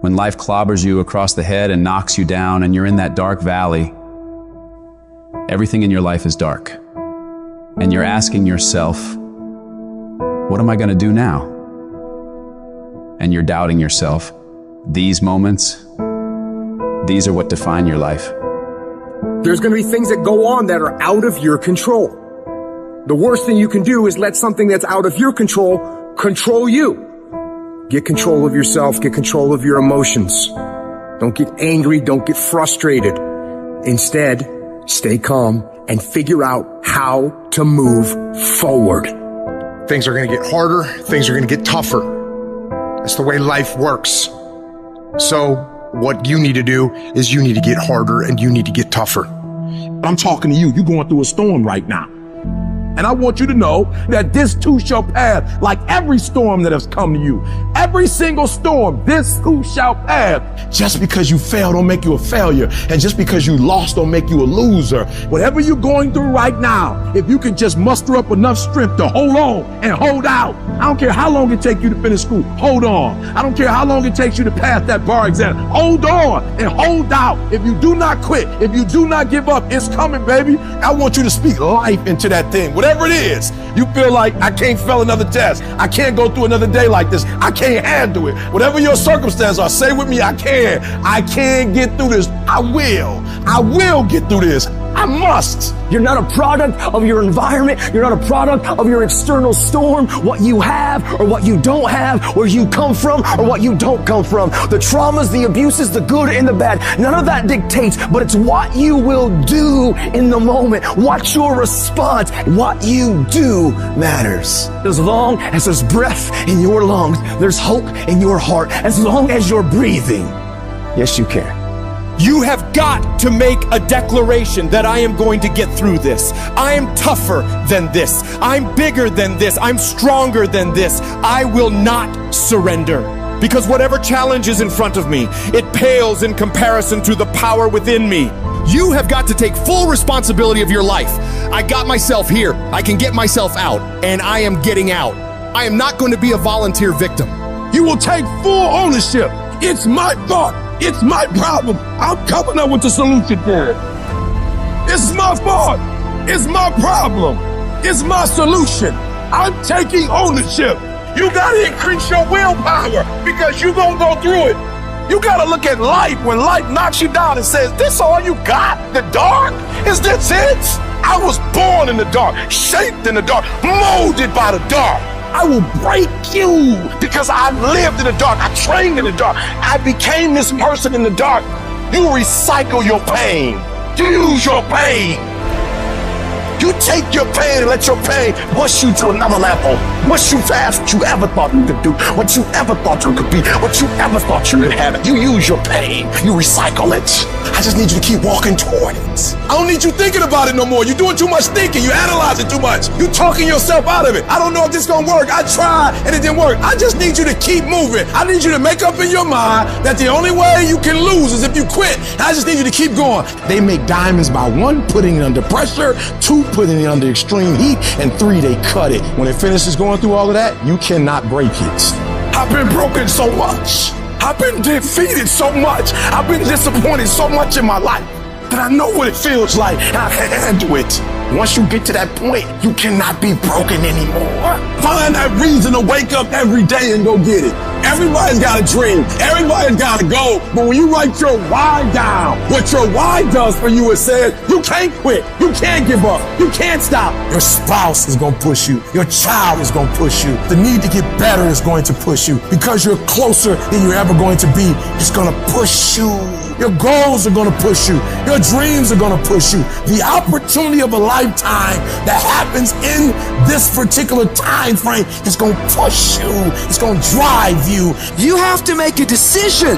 When life clobbers you across the head and knocks you down and you're in that dark valley, everything in your life is dark. And you're asking yourself, what am I going to do now? And you're doubting yourself. These moments, these are what define your life. There's going to be things that go on that are out of your control. The worst thing you can do is let something that's out of your control control you. Get control of yourself, get control of your emotions. Don't get angry, don't get frustrated. Instead, stay calm and figure out how to move forward. Things are going to get harder, things are going to get tougher. That's the way life works. So what you need to do is you need to get harder and you need to get tougher. I'm talking to you. You're going through a storm right now. And I want you to know that this too shall pass, like every storm that has come to you. Every single storm, this too shall pass. Just because you fail don't make you a failure. And just because you lost don't make you a loser. Whatever you're going through right now, if you can just muster up enough strength to hold on and hold out. I don't care how long it takes you to finish school. Hold on. I don't care how long it takes you to pass that bar exam. Hold on and hold out. If you do not quit, if you do not give up, it's coming, baby. I want you to speak life into that thing. Whatever it is, you feel like I can't fail another test. I can't go through another day like this. I can't handle it. Whatever your circumstances are, say with me, I can. I can get through this. I will get through this. I must. You're not a product of your environment. You're not a product of your external storm, what you have or what you don't have, where you come from or what you don't come from. The traumas, the abuses, the good and the bad, none of that dictates, but it's what you will do in the moment. What's your response? What you do matters. As long as there's breath in your lungs, there's hope in your heart. As long as you're breathing, yes, you can. You have got to make a declaration that I am going to get through this. I am tougher than this. I'm bigger than this. I'm stronger than this. I will not surrender. Because whatever challenge is in front of me, it pales in comparison to the power within me. You have got to take full responsibility of your life. I got myself here. I can get myself out, and I am getting out. I am not going to be a volunteer victim. You will take full ownership. It's my fault. It's my problem. I'm coming up with the solution for it. It's my fault. It's my problem. It's my solution. I'm taking ownership. You gotta increase your willpower because you're gonna go through it. You gotta look at life when life knocks you down and says, this all you got? The dark? Is this it? I was born in the dark, shaped in the dark, molded by the dark. I will break you because I lived in the dark. I trained in the dark. I became this person in the dark. You recycle your pain. You use your pain. You take your pain and let your pain push you to another level. Push you past what you ever thought you could do, what you ever thought you could be, what you ever thought you could have. You use your pain. You recycle it. I just need you to keep walking toward it. I don't need you thinking about it no more. You're doing too much thinking. You analyze it too much. You're talking yourself out of it. I don't know if this is gonna work. I tried and it didn't work. I just need you to keep moving. I need you to make up in your mind that the only way you can lose is if you quit. I just need you to keep going. They make diamonds by 1, putting it under pressure, 2, putting it under extreme heat, and 3, they cut it. When it finishes going through all of that, you cannot break it. I've been broken so much. I've been defeated so much. I've been disappointed so much in my life that I know what it feels like. I can handle it. Once you get to that point, you cannot be broken anymore. Find that reason to wake up every day and go get it. Everybody's got a dream. Everybody's got a goal. But when you write your why down, what your why does for you is says, you can't quit. You can't give up. You can't stop. Your spouse is going to push you. Your child is going to push you. The need to get better is going to push you. Because you're closer than you're ever going to be, it's going to push you. Your goals are going to push you. Your dreams are going to push you. The opportunity of a lifetime that happens in this particular time frame is going to push you. It's going to drive you. You have to make a decision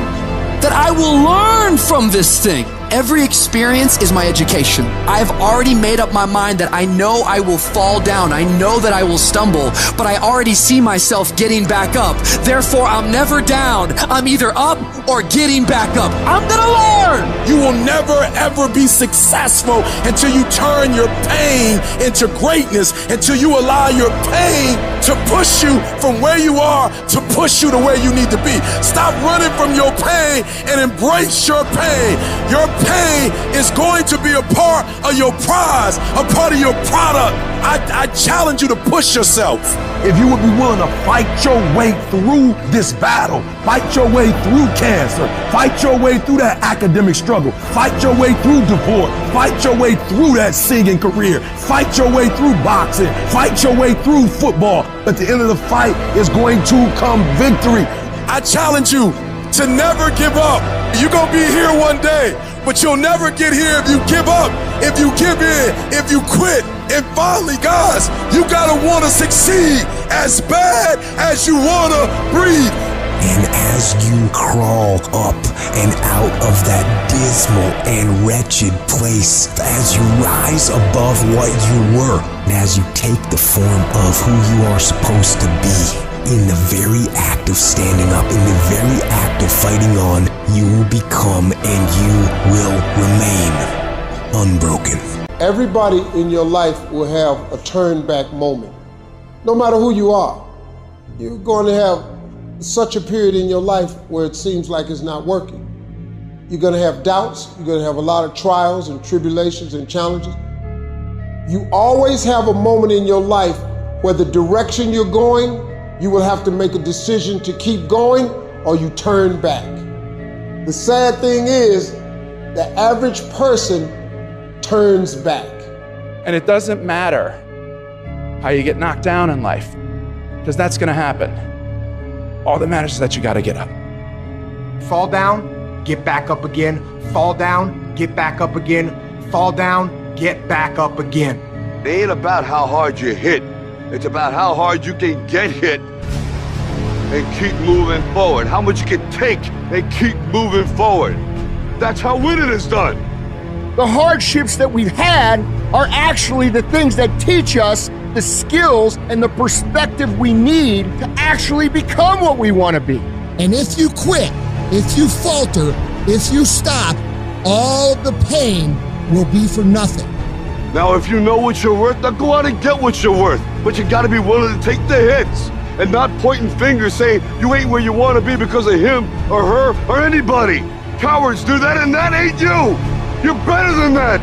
that I will learn from this thing. Every experience is my education. I've already made up my mind that I know I will fall down. I know that I will stumble, but I already see myself getting back up. Therefore, I'm never down. I'm either up or getting back up. I'm gonna learn. You will never ever be successful until you turn your pain into greatness, until you allow your pain to push you from where you are to push you to where you need to be. Stop running from your pain and embrace your pain. Your pain is going to be a part of your prize, a part of your product. I challenge you to push yourself. If you would be willing to fight your way through this battle, fight your way through cancer, fight your way through that academic struggle, fight your way through divorce, fight your way through that singing career, fight your way through boxing, fight your way through football. At the end of the fight is going to come victory. I challenge you to never give up. You're going to be here one day, but you'll never get here if you give up, if you give in, if you quit. And finally, guys, you gotta want to succeed as bad as you want to breathe. And as you crawl up and out of that dismal and wretched place, as you rise above what you were, and as you take the form of who you are supposed to be, in the very act of standing up, in the very act of fighting on, you will become and you will remain unbroken. Everybody in your life will have a turn back moment. No matter who you are, you're going to have such a period in your life where it seems like it's not working. You're going to have doubts. You're going to have a lot of trials and tribulations and challenges. You always have a moment in your life where the direction you're going, you will have to make a decision to keep going or you turn back. The sad thing is, the average person turns back. And it doesn't matter how you get knocked down in life, because that's gonna happen. All that matters is that you gotta get up. Fall down, get back up again. Fall down, get back up again. Fall down, get back up again. It ain't about how hard you hit. It's about how hard you can get hit and keep moving forward. How much you can take and keep moving forward. That's how winning is done. The hardships that we've had are actually the things that teach us the skills and the perspective we need to actually become what we want to be. And if you quit, if you falter, if you stop, all the pain will be for nothing. Now, if you know what you're worth, now go out and get what you're worth. But you gotta be willing to take the hits and not pointing fingers saying you ain't where you want to be because of him or her or anybody. Cowards do that, and that ain't you. You're better than that.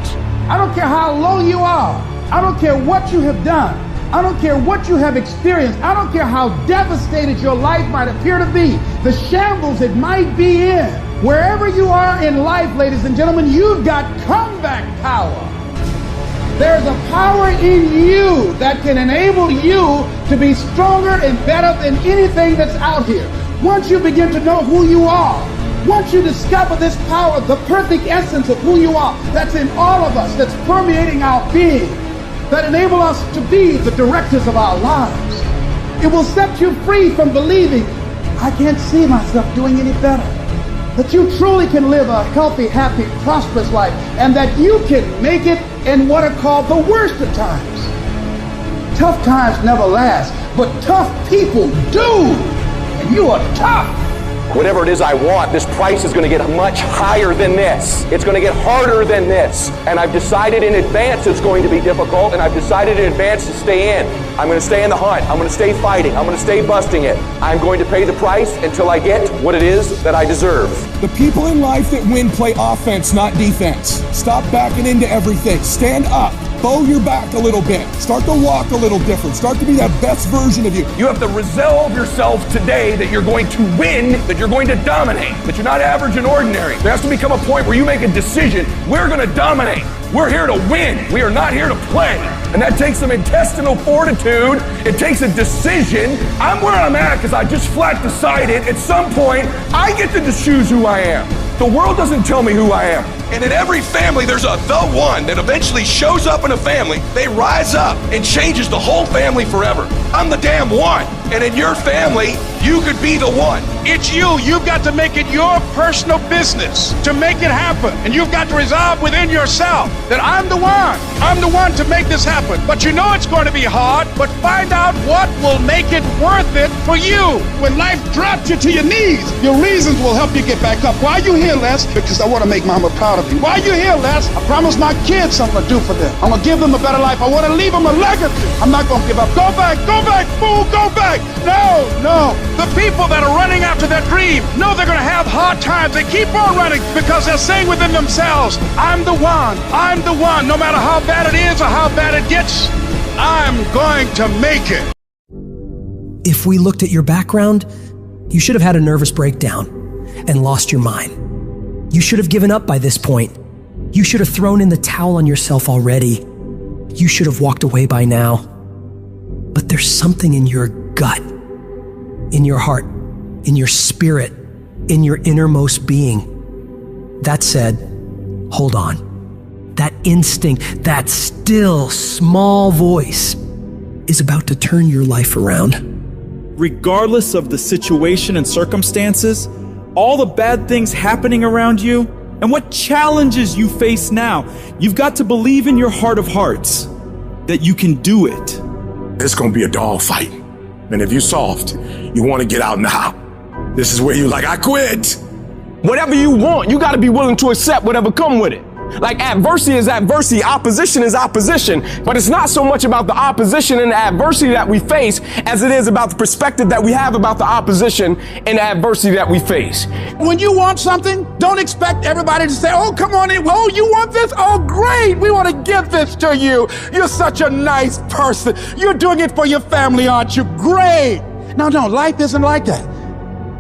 I don't care how low you are. I don't care what you have done. I don't care what you have experienced. I don't care how devastated your life might appear to be, the shambles it might be in. Wherever you are in life, ladies and gentlemen, you've got comeback power. There's a power in you that can enable you to be stronger and better than anything that's out here. Once you begin to know who you are, once you discover this power, the perfect essence of who you are, that's in all of us, that's permeating our being, that enable us to be the directors of our lives, it will set you free from believing, I can't see myself doing any better. That you truly can live a healthy, happy, prosperous life, and that you can make it in what are called the worst of times. Tough times never last, but tough people do, and you are tough. Whatever it is I want, this price is going to get much higher than this. It's going to get harder than this. And I've decided in advance it's going to be difficult, and I've decided in advance to stay in. I'm going to stay in the hunt. I'm going to stay fighting. I'm going to stay busting it. I'm going to pay the price until I get what it is that I deserve. The people in life that win play offense, not defense. Stop backing into everything. Stand up. Bow your back a little bit. Start to walk a little different. Start to be that best version of you. You have to resolve yourself today that you're going to win, that you're going to dominate, that you're not average and ordinary. There has to become a point where you make a decision. We're going to dominate. We're here to win. We are not here to play. And that takes some intestinal fortitude. It takes a decision. I'm where I'm at because I just flat decided at some point I get to choose who I am. The world doesn't tell me who I am. And in every family, there's the one that eventually shows up in a family. They rise up and changes the whole family forever. I'm the damn one. And in your family, you could be the one. It's you. You've got to make it your personal business to make it happen. And you've got to resolve within yourself that I'm the one. I'm the one to make this happen. But you know it's going to be hard, but find out what will make it worth it for you. When life drops you to your knees, your reasons will help you get back up. Why are you here, Les? Because I want to make Mama proud of something. Why are you here, Les? I promised my kids something to do for them. I'm gonna give them a better life. I want to leave them a legacy. I'm not gonna give up. Go back, fool, go back. No. The people that are running after that dream know they're gonna have hard times. They keep on running because they're saying within themselves, I'm the one. No matter how bad it is or how bad it gets, I'm going to make it. If we looked at your background, you should have had a nervous breakdown and lost your mind. You should have given up by this point. You should have thrown in the towel on yourself already. You should have walked away by now. But there's something in your gut, in your heart, in your spirit, in your innermost being that said, hold on. That instinct, that still small voice is about to turn your life around. Regardless of the situation and circumstances, all the bad things happening around you, and what challenges you face now, you've got to believe in your heart of hearts that you can do it. It's gonna be a dog fight. And if you're soft, you wanna get out now. This is where you're like, I quit. Whatever you want, you gotta be willing to accept whatever come with it. Like adversity is adversity, opposition is opposition, but it's not so much about the opposition and the adversity that we face as it is about the perspective that we have about the opposition and the adversity that we face. When you want something, don't expect everybody to say, oh, come on in. Oh, you want this? Oh, great. We want to give this to you. You're such a nice person. You're doing it for your family, aren't you? Great. No, life isn't like that.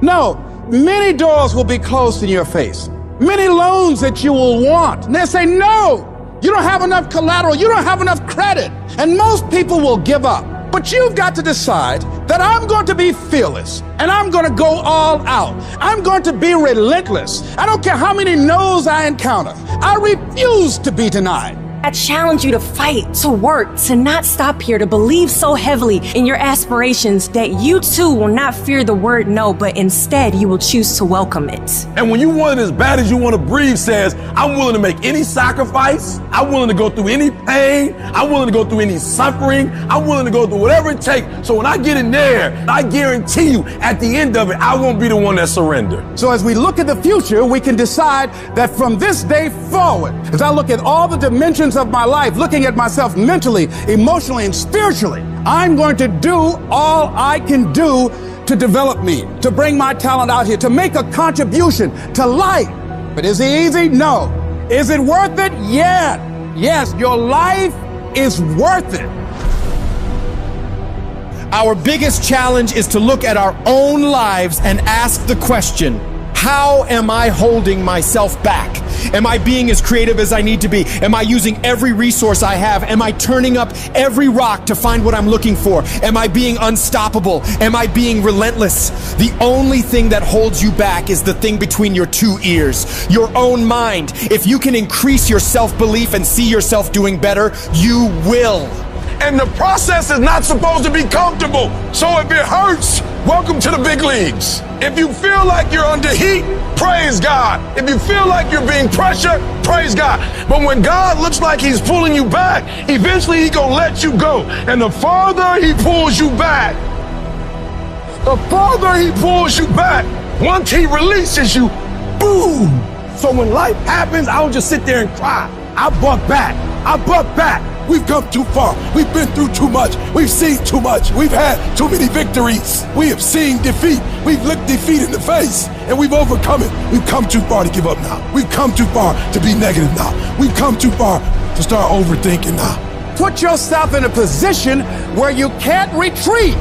No, many doors will be closed in your face. Many loans that you will want. And they'll say, no, you don't have enough collateral. You don't have enough credit. And most people will give up. But you've got to decide that I'm going to be fearless and I'm going to go all out. I'm going to be relentless. I don't care how many no's I encounter. I refuse to be denied. I challenge you to fight, to work, to not stop here, to believe so heavily in your aspirations that you too will not fear the word no, but instead you will choose to welcome it. And when you want it as bad as you want to breathe says, I'm willing to make any sacrifice. I'm willing to go through any pain. I'm willing to go through any suffering. I'm willing to go through whatever it takes. So when I get in there, I guarantee you at the end of it, I won't be the one that surrendered. So as we look at the future, we can decide that from this day forward, as I look at all the dimensions of my life, looking at myself mentally, emotionally, and spiritually, I'm going to do all I can do to develop me, to bring my talent out here, to make a contribution to life. But is it easy? No. Is it worth it? Yeah. Yes, your life is worth it. Our biggest challenge is to look at our own lives and ask the question, how am I holding myself back? Am I being as creative as I need to be? Am I using every resource I have? Am I turning up every rock to find what I'm looking for? Am I being unstoppable? Am I being relentless? The only thing that holds you back is the thing between your two ears, your own mind. If you can increase your self-belief and see yourself doing better, you will. And the process is not supposed to be comfortable. So if it hurts, welcome to the big leagues. If you feel like you're under heat, praise God. If you feel like you're being pressured, praise God. But when God looks like he's pulling you back, eventually he's gonna let you go. And the farther he pulls you back, once he releases you, boom. So when life happens, I don't just sit there and cry. I buck back. We've come too far. We've been through too much. We've seen too much. We've had too many victories. We have seen defeat. We've looked defeat in the face and we've overcome it. We've come too far to give up now. We've come too far to be negative now. We've come too far to start overthinking now. Put yourself in a position where you can't retreat,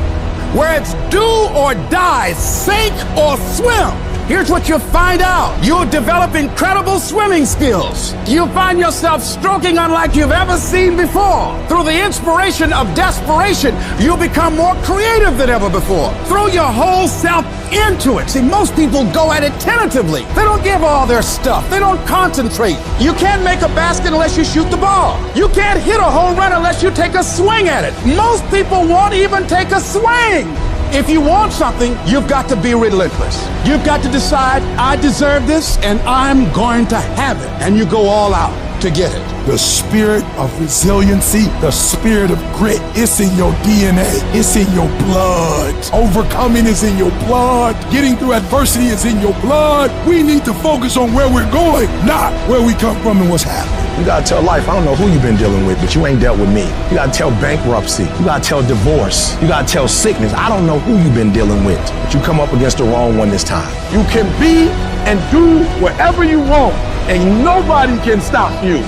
where it's do or die, sink or swim. Here's what you'll find out. You'll develop incredible swimming skills. You'll find yourself stroking unlike you've ever seen before. Through the inspiration of desperation, you'll become more creative than ever before. Throw your whole self into it. See, most people go at it tentatively. They don't give all their stuff. They don't concentrate. You can't make a basket unless you shoot the ball. You can't hit a home run unless you take a swing at it. Most people won't even take a swing. If you want something, you've got to be relentless. You've got to decide, I deserve this and I'm going to have it. And you go all out. to get it. The spirit of resiliency, the spirit of grit, it's in your DNA. It's in your blood. Overcoming is in your blood. Getting through adversity is in your blood. We need to focus on where we're going, not where we come from and what's happening. You gotta tell life, I don't know who you've been dealing with, but you ain't dealt with me. You gotta tell bankruptcy. You gotta tell divorce. You gotta tell sickness. I don't know who you've been dealing with, but you come up against the wrong one this time. You can be and do whatever you want, and nobody can stop you.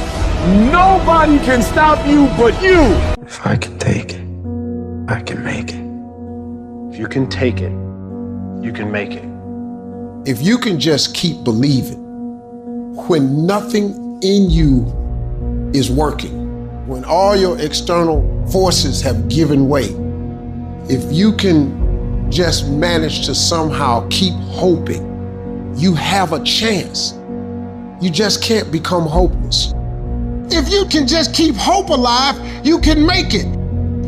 Nobody can stop you but you. If I can take it, I can make it. If you can take it, you can make it. If you can just keep believing, when nothing in you is working, when all your external forces have given way, if you can just manage to somehow keep hoping, you have a chance. You just can't become hopeless. If you can just keep hope alive, you can make it.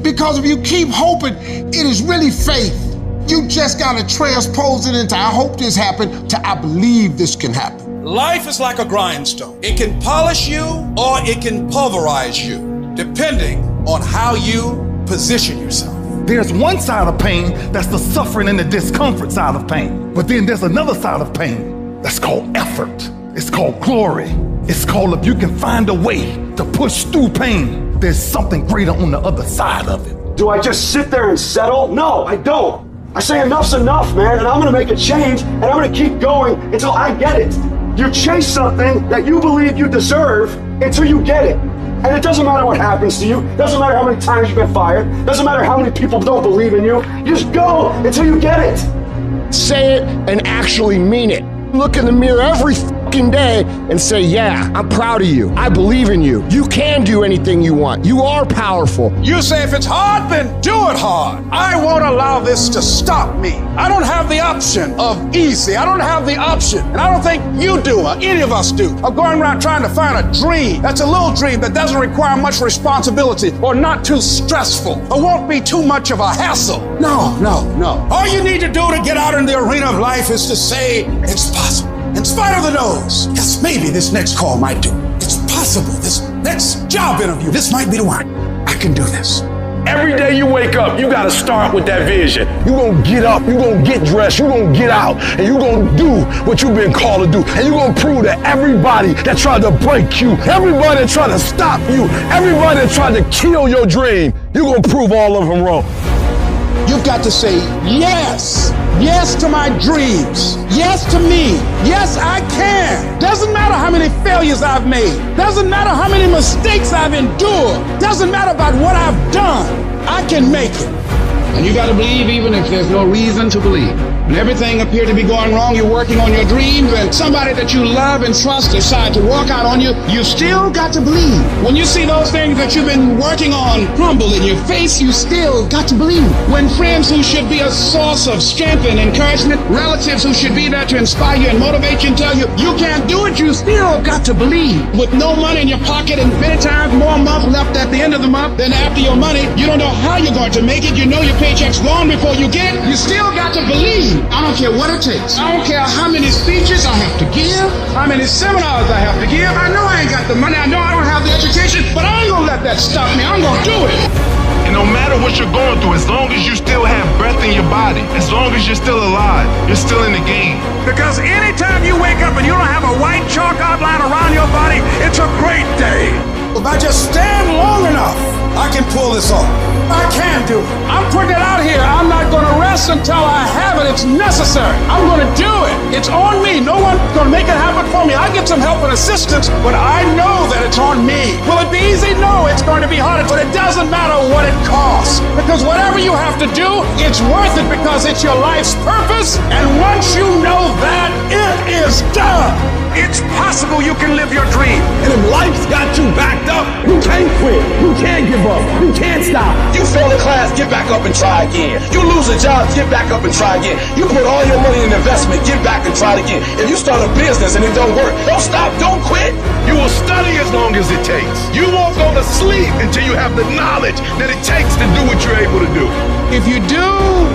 Because if you keep hoping, it is really faith. You just gotta transpose it into I hope this happened to I believe this can happen. Life is like a grindstone. It can polish you or it can pulverize you, depending on how you position yourself. There's one side of pain that's the suffering and the discomfort side of pain. But then there's another side of pain that's called effort. It's called glory. It's called if you can find a way to push through pain, there's something greater on the other side of it. Do I just sit there and settle? No, I don't. I say enough's enough, man, and I'm gonna make a change, and I'm gonna keep going until I get it. You chase something that you believe you deserve until you get it. And it doesn't matter what happens to you. Doesn't matter how many times you've been fired. Doesn't matter how many people don't believe in you. You just go until you get it. Say it and actually mean it. Look in the mirror every fucking day and say, yeah, I'm proud of you. I believe in you. You can do anything you want. You are powerful. You say if it's hard, then do it hard. I won't allow this to stop me. I don't have the option of easy. I don't have the option, and I don't think you do, or any of us do, of going around trying to find a dream that's a little dream that doesn't require much responsibility or not too stressful or won't be too much of a hassle. No. All you need to do to get out in the arena of life is to say it's possible. In spite of the no's, yes, maybe this next call might do. It's possible. This next job interview, this might be the one. I can do this. Every day you wake up, you gotta start with that vision. You gonna get up, you gonna get dressed, you gonna get out, and you gonna do what you've been called to do. And you gonna prove to everybody that tried to break you, everybody that tried to stop you, everybody that tried to kill your dream, you gonna prove all of them wrong. You've got to say yes. Yes to my dreams. Yes to me. Yes, I can. Doesn't matter how many failures I've made. Doesn't matter how many mistakes I've endured. Doesn't matter about what I've done. I can make it. And you got to believe even if there's no reason to believe. When everything appeared to be going wrong, you're working on your dreams, and somebody that you love and trust decide to walk out on you, you still got to believe. When you see those things that you've been working on crumble in your face, you still got to believe. When friends who should be a source of strength and encouragement, relatives who should be there to inspire you and motivate you and tell you you can't do it, you still got to believe. With no money in your pocket and many times more month left at the end of the month than after your money, you don't know how you're going to make it. You know your paycheck's gone before you get it. You still got to believe. I don't care what it takes. I don't care how many speeches I have to give, how many seminars I have to give. I know I ain't got the money. I know I don't have the education, but I ain't gonna let that stop me. I'm gonna do it. And no matter what you're going through, as long as you still have breath in your body, as long as you're still alive, you're still in the game. Because anytime you wake up and you don't have a white chalk outline around your body, it's a great day. If I just stand long enough, I can pull this off. I can do it. I'm putting it out here. I'm not going to rest until I have it. It's necessary. I'm going to do it. It's on me. No one's going to make it happen for me. I get some help and assistance, but I know that it's on me. Will it be easy? No, it's going to be harder, but it doesn't matter what it costs. Because whatever you have to do, it's worth it because it's your life's purpose. And once you know that, it is done. It's possible you can live your dream. And if life's got you backed up, you can't quit. You can't give up. You can't stop. You fail a class, get back up and try again. You lose a job, get back up and try again. You put all your money in investment, get back and try it again. If you start a business and it don't work, don't stop, don't quit. You will study as long as it takes. You won't go to sleep until you have the knowledge that it takes to do what you're able to do. If you do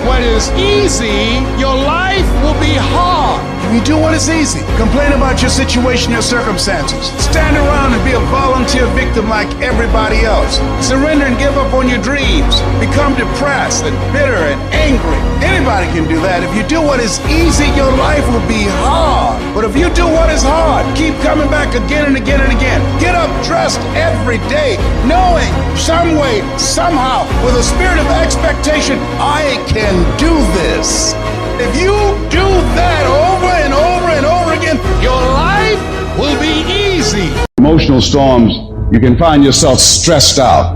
what is easy, your life will be hard. you do what is easy, complain about your situation, your circumstances, stand around and be a volunteer victim like everybody else, surrender and give up on your dreams, become depressed and bitter and angry, anybody can do that. If you do what is easy, your life will be hard. But if you do what is hard, keep coming back again and again and again. Get up dressed every day, knowing some way, somehow, with a spirit of expectation, I can do this. If you do that over and over and over again, your life will be easy. Emotional storms, you can find yourself stressed out.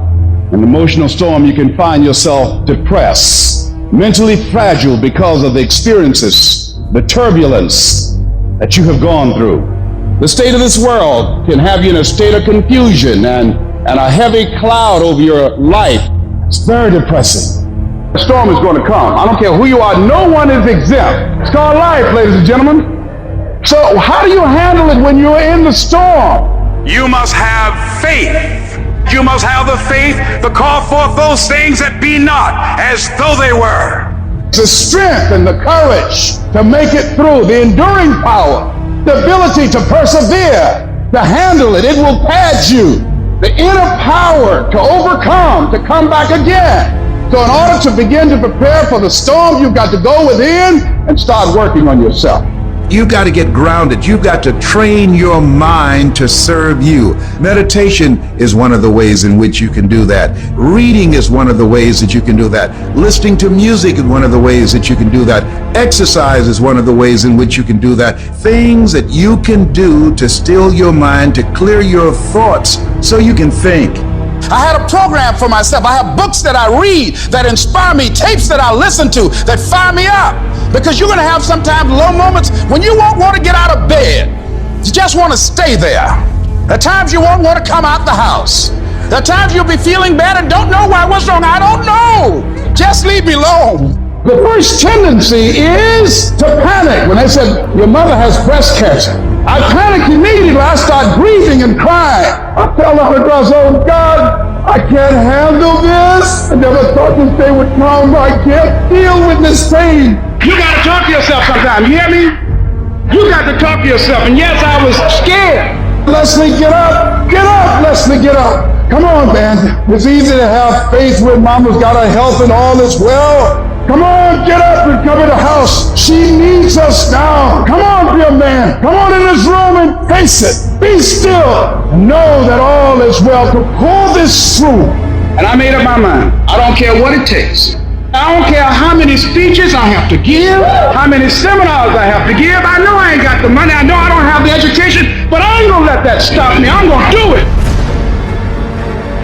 In emotional storm, you can find yourself depressed, mentally fragile because of the experiences, the turbulence that you have gone through. The state of this world can have you in a state of confusion and a heavy cloud over your life. It's very depressing. The storm is going to come. I don't care who you are. No one is exempt. It's called life, ladies and gentlemen. So how do you handle it when you're in the storm? You must have faith. You must have the faith to call forth those things that be not as though they were. The strength and the courage to make it through, the enduring power, the ability to persevere, to handle it. It will pad you. The inner power to overcome, to come back again. So in order to begin to prepare for the storm, you've got to go within and start working on yourself. You've got to get grounded. You've got to train your mind to serve you. Meditation is one of the ways in which you can do that. Reading is one of the ways that you can do that. Listening to music is one of the ways that you can do that. Exercise is one of the ways in which you can do that. Things that you can do to still your mind, to clear your thoughts so you can think. I had a program for myself. I have books that I read that inspire me, tapes that I listen to that fire me up. Because you're going to have sometimes low moments when you won't want to get out of bed. You just want to stay there. There are times you won't want to come out the house. There are times you'll be feeling bad and don't know why. What's wrong? I don't know. Just leave me alone. The first tendency is to panic. When they said, your mother has breast cancer, I panicked immediately. I start grieving and crying. I fell on the cross, oh God, I can't handle this. I never thought this day would come. I can't deal with this pain. You got to talk to yourself sometimes. You hear me? You got to talk to yourself. And yes, I was scared. Leslie, get up. Get up, Leslie, get up. Come on, man. It's easy to have faith when mama's got her health and all is well. Come on, get up and come in the house. She needs us now. Come on, dear man. Come on in this room and face it. Be still. Know that all is well. To pull this through. And I made up my mind. I don't care what it takes. I don't care how many speeches I have to give, how many seminars I have to give. I know I ain't got the money. I know I don't have the education, but I ain't gonna let that stop me. I'm gonna do it.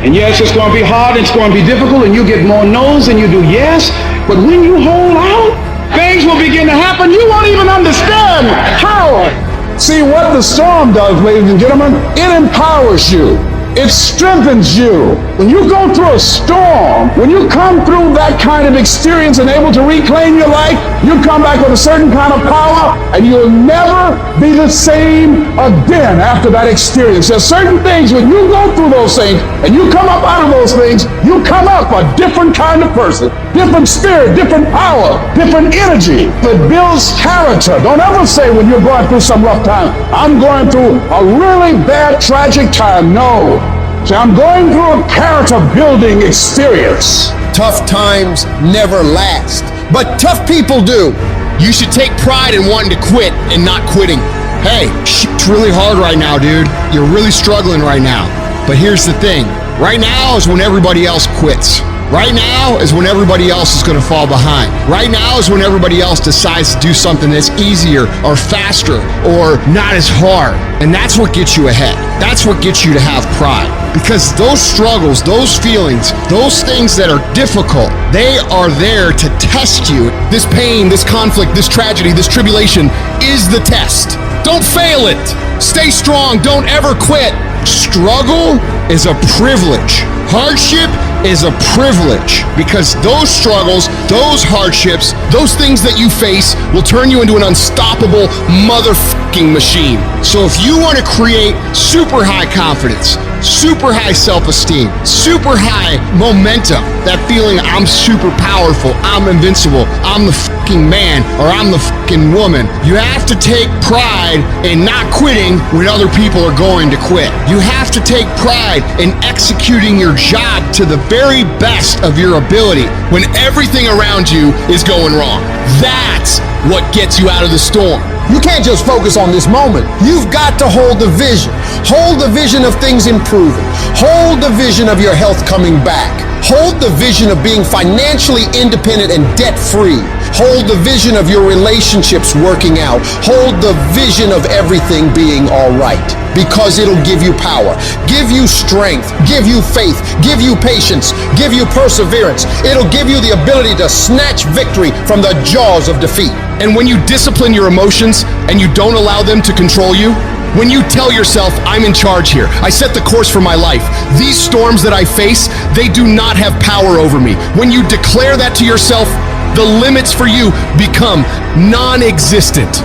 And yes, it's gonna be hard, it's gonna be difficult, and you get more no's than you do yes. But when you hold out, things will begin to happen. You won't even understand how. See, what the storm does, ladies and gentlemen, it empowers you. It strengthens you. When you go through a storm, when you come through that kind of experience and able to reclaim your life, you come back with a certain kind of power, and you'll never be the same again after that experience. There's certain things, when you go through those things, and you come up out of those things, you come up a different kind of person, different spirit, different power, different energy. It builds character. Don't ever say when you're going through some rough time, I'm going through a really bad, tragic time. No. So I'm going through a character-building experience. Tough times never last, but tough people do. You should take pride in wanting to quit and not quitting. Hey, it's really hard right now, dude. You're really struggling right now. But here's the thing. Right now is when everybody else quits. Right now is when everybody else is going to fall behind. Right now is when everybody else decides to do something that's easier or faster or not as hard. And that's what gets you ahead. That's what gets you to have pride. Because those struggles, those feelings, those things that are difficult, they are there to test you. This pain, this conflict, this tragedy, this tribulation is the test. Don't fail it. Stay strong. Don't ever quit. Struggle is a privilege. Hardship is a privilege because those struggles, those hardships, those things that you face will turn you into an unstoppable motherfucking machine. So if you want to create super high confidence, super high self-esteem, super high momentum, that feeling I'm super powerful, I'm invincible, I'm the fucking man, or I'm the fucking woman, you have to take pride in not quitting when other people are going to quit. You have to take pride in executing your job to the very best of your ability when everything around you is going wrong. That's what gets you out of the storm. You can't just focus on this moment. You've got to hold the vision. Hold the vision of things improving. Hold the vision of your health coming back. Hold the vision of being financially independent and debt-free. Hold the vision of your relationships working out. Hold the vision of everything being all right, because it'll give you power, give you strength, give you faith, give you patience, give you perseverance. It'll give you the ability to snatch victory from the jaws of defeat. And when you discipline your emotions and you don't allow them to control you, when you tell yourself, I'm in charge here, I set the course for my life, these storms that I face, they do not have power over me. When you declare that to yourself, the limits for you become non-existent.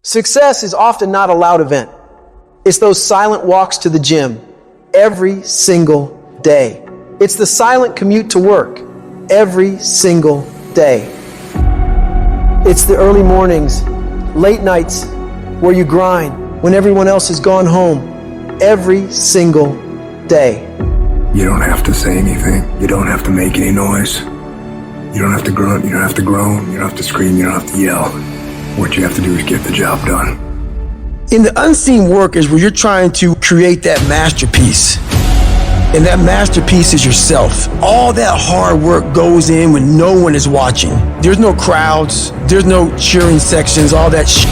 Success is often not a loud event. It's those silent walks to the gym every single day. It's the silent commute to work every single day. It's the early mornings, late nights where you grind when everyone else has gone home every single day. You don't have to say anything. You don't have to make any noise. You don't have to grunt. You don't have to groan. You don't have to scream. You don't have to yell. What you have to do is get the job done. In the unseen work is where you're trying to create that masterpiece. And that masterpiece is yourself. All that hard work goes in when no one is watching. There's no crowds. There's no cheering sections, all that shit.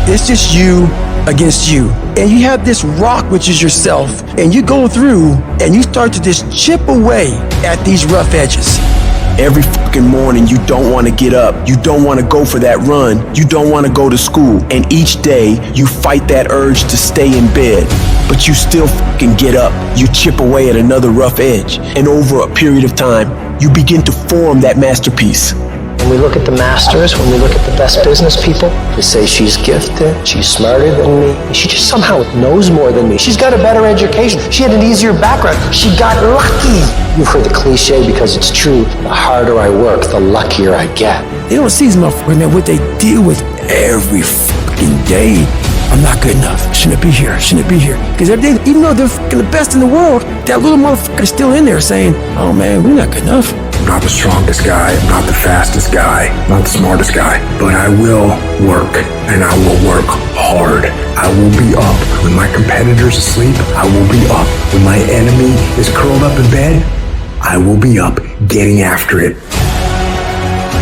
It's just you against you. And you have this rock, which is yourself. And you go through and you start to just chip away at these rough edges. Every fucking morning, you don't want to get up. You don't want to go for that run. You don't want to go to school. And each day, you fight that urge to stay in bed. But you still fucking get up. You chip away at another rough edge. And over a period of time, you begin to form that masterpiece. When we look at the masters, when we look at the best business people, they say she's gifted, she's smarter than me, and she just somehow knows more than me. She's got a better education. She had an easier background. She got lucky. You've heard the cliche because it's true. The harder I work, the luckier I get. They don't see these motherfuckers, man, what they deal with every fucking day. I'm not good enough. Shouldn't be here. Shouldn't be here. Because every day, even though they're fucking the best in the world, that little motherfucker is still in there saying, oh man, we're not good enough. I'm not the strongest guy, I'm not the fastest guy, not the smartest guy, but I will work, and I will work hard. I will be up when my competitor's asleep. I will be up when my enemy is curled up in bed. I will be up getting after it.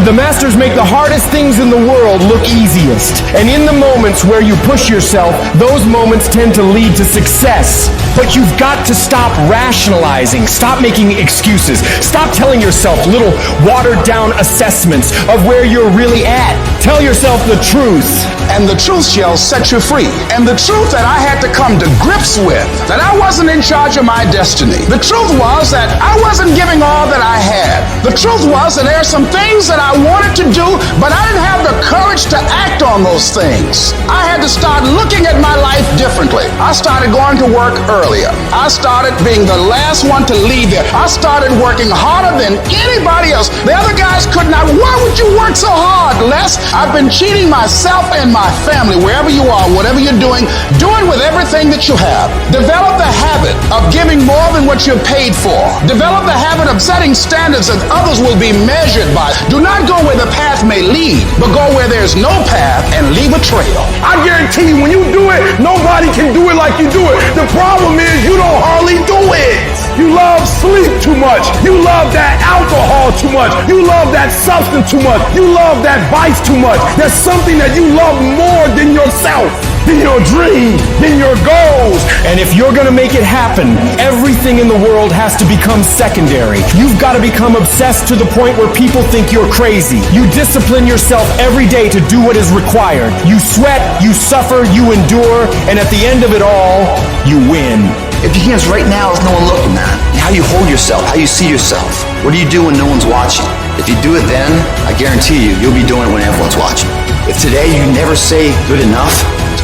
The masters make the hardest things in the world look easiest. And in the moments where you push yourself, those moments tend to lead to success. But you've got to stop rationalizing, stop making excuses, stop telling yourself little watered down assessments of where you're really at. Tell yourself the truth. And the truth shall set you free. And the truth that I had to come to grips with, that I wasn't in charge of my destiny. The truth was that I wasn't giving all that I had. The truth was that there are some things that I wanted to do, but I didn't have the courage to act on those things. I had to start looking at my life differently. I started going to work earlier. I started being the last one to leave there. I started working harder than anybody else. The other guys could not. Why would you work so hard, Les? I've been cheating myself and my family, wherever you are, whatever you're doing, do it with everything that you have. Develop the habit of giving more than what you're paid for. Develop the habit of setting standards that others will be measured by. Do not go where the path may lead, but go where there's no path and leave a trail. I guarantee you, when you do it, nobody can do it like you do it. The problem is you don't hardly do it. You love sleep too much. You love that alcohol too much. You love that substance too much. You love that vice too much. There's something that you love more than yourself, than your dream, than your goals. And if you're gonna make it happen, everything in the world has to become secondary. You've got to become obsessed to the point where people think you're crazy. You discipline yourself every day to do what is required. You sweat, you suffer, you endure, and at the end of it all, you win. If you can't right now, there's no one looking, man. How you hold yourself, how you see yourself. What do you do when no one's watching? If you do it then, I guarantee you'll be doing it when everyone's watching. If today you never say good enough,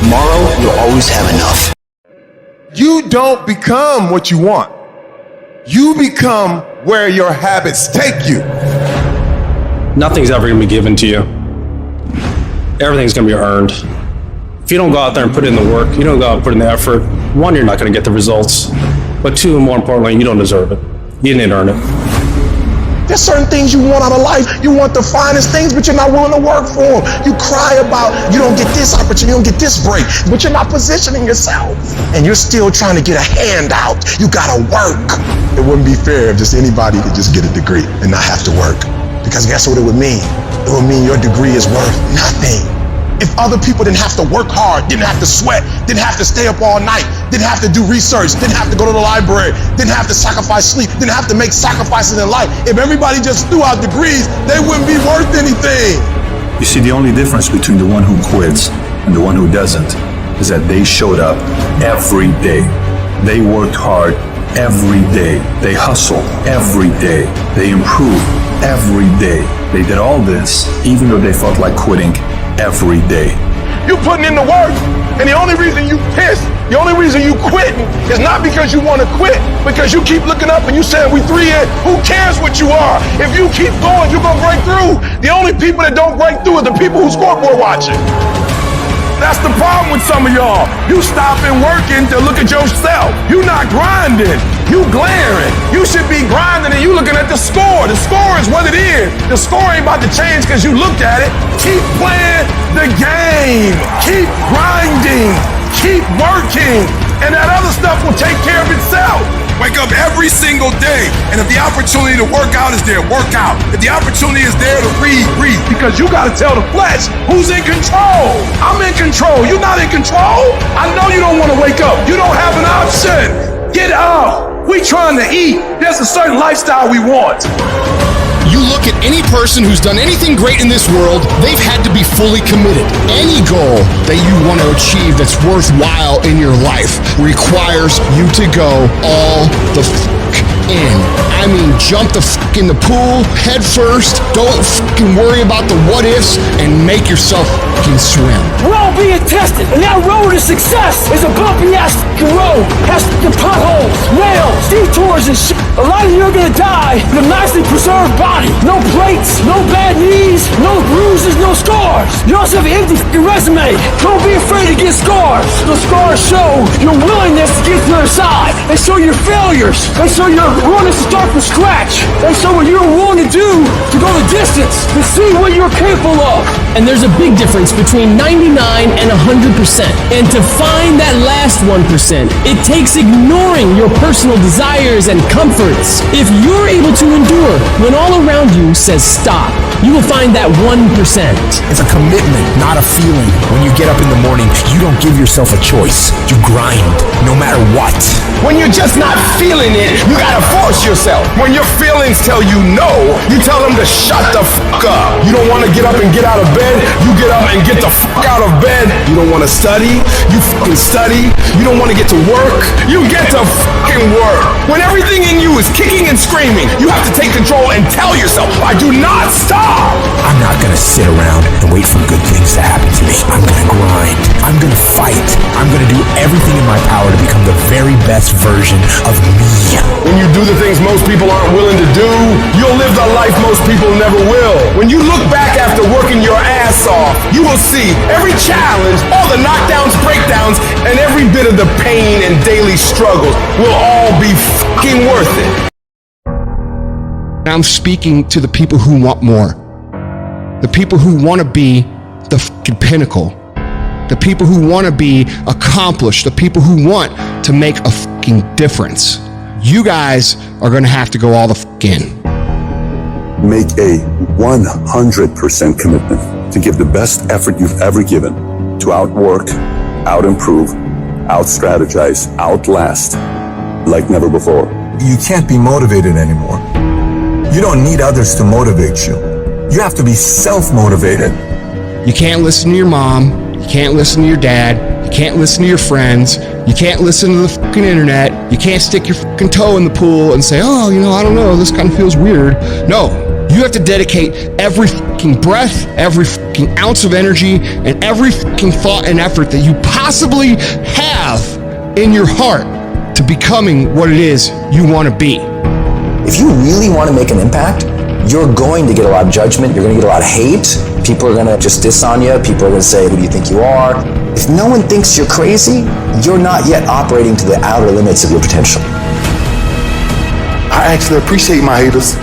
tomorrow you'll always have enough. You don't become what you want. You become where your habits take you. Nothing's ever gonna be given to you. Everything's gonna be earned. If you don't go out there and put in the work, you don't go out and put in the effort, one, you're not gonna get the results. But two, and more importantly, you don't deserve it. You didn't earn it. There's certain things you want out of life. You want the finest things, but you're not willing to work for them. You cry about you don't get this opportunity, you don't get this break, but you're not positioning yourself. And you're still trying to get a handout. You gotta work. It wouldn't be fair if just anybody could just get a degree and not have to work. Because guess what it would mean? It would mean your degree is worth nothing. If other people didn't have to work hard, didn't have to sweat, didn't have to stay up all night, didn't have to do research, didn't have to go to the library, didn't have to sacrifice sleep, didn't have to make sacrifices in life, if everybody just threw out degrees, they wouldn't be worth anything. You see, the only difference between the one who quits and the one who doesn't is that they showed up every day. They worked hard every day. They hustled every day. They improved every day. They did all this even though they felt like quitting every day. You putting in the work, and the only reason you pissed, the only reason you quitting is not because you want to quit, because you keep looking up and you saying we 3 in. Who cares what you are? If you keep going, you're gonna break through. The only people that don't break through are the people who scoreboard watching. That's the problem with some of y'all. You stopping working to look at yourself. You not grinding. You glaring. You should be grinding and you looking at the score. The score is what it is. The score ain't about to change because you looked at it. Keep playing the game. Keep grinding. Keep working. And that other stuff will take care of itself. Wake up every single day. And if the opportunity to work out is there, work out. If the opportunity is there to read, read. Because you gotta tell the flesh who's in control. I'm in control. You're not in control. I know you don't want to wake up. You don't have an option. Get up. We trying to eat. There's a certain lifestyle we want. You look at any person who's done anything great in this world, they've had to be fully committed. Any goal that you want to achieve that's worthwhile in your life requires you to go all the in. I mean, jump the in the pool, head first, don't worry about the what ifs, and make yourself swim. We're all being tested, and that road to success is a bumpy ass road. Has potholes, rails, detours, and shit. A lot of you are gonna die with a nicely preserved body. No plates, no bad knees, no bruises, no scars. You also have an empty resume. Don't be afraid to get scars. The scars show your willingness to get to the other side. They show your failures. They show your willingness to start from scratch. They show what you're willing to do to go the distance, to see what you're capable of. And there's a big difference between 99 and 100%. And to find that last 1%, it takes ignoring your personal desires and comforts. If you're able to endure when all around you says stop, you will find that 1%. It's a commitment, not a feeling. When you get up in the morning, you don't give yourself a choice. You grind, no matter what. When you're just not feeling it, you gotta force yourself. When your feelings tell you no, you tell them to shut the fuck up. You don't wanna get up and get out of bed, you get up and get the fuck out of bed. You don't wanna study, you fucking study. You don't wanna get to work, you get to fucking work. When everything in you is kicking and screaming, you have to take control and tell yourself, I do not stop. I'm not gonna sit around and wait for good things to happen to me. I'm gonna grind. I'm gonna fight. I'm gonna do everything in my power to become the very best version of me. When you do the things most people aren't willing to do, you'll live the life most people never will. When you look back after working your ass off, you will see every challenge, all the knockdowns, breakdowns, and every bit of the pain and daily struggles will all be fucking worth it. I'm speaking to the people who want more. The people who want to be the fucking pinnacle. The people who want to be accomplished. The people who want to make a fucking difference. You guys are going to have to go all the fuck in. Make a 100% commitment to give the best effort you've ever given to outwork, out-improve, out-strategize, outlast like never before. You can't be motivated anymore. You don't need others to motivate you. You have to be self-motivated. You can't listen to your mom. You can't listen to your dad. You can't listen to your friends. You can't listen to the fucking internet. You can't stick your fucking toe in the pool and say, oh, I don't know, this kind of feels weird. No, you have to dedicate every fucking breath, every fucking ounce of energy, and every fucking thought and effort that you possibly have in your heart to becoming what it is you want to be. If you really want to make an impact, you're going to get a lot of judgment, you're going to get a lot of hate, people are going to just diss on you, people are going to say, who do you think you are? If no one thinks you're crazy, you're not yet operating to the outer limits of your potential. I actually appreciate my haters.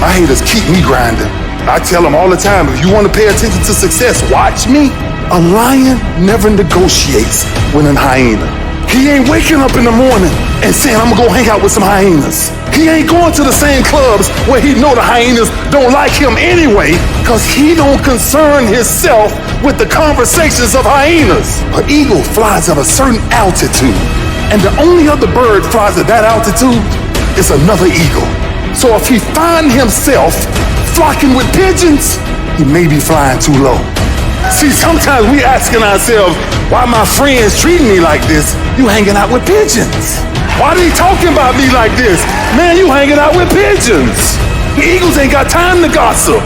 My haters keep me grinding. I tell them all the time, if you want to pay attention to success, watch me. A lion never negotiates with a hyena. He ain't waking up in the morning and saying, I'm gonna go hang out with some hyenas. He ain't going to the same clubs where he know the hyenas don't like him anyway, cause he don't concern himself with the conversations of hyenas. An eagle flies at a certain altitude, and the only other bird flies at that altitude is another eagle. So if he find himself flocking with pigeons, he may be flying too low. See, sometimes we asking ourselves, why my friends treating me like this? You hanging out with pigeons. Why they talking about me like this? Man, you hanging out with pigeons. The eagles ain't got time to gossip.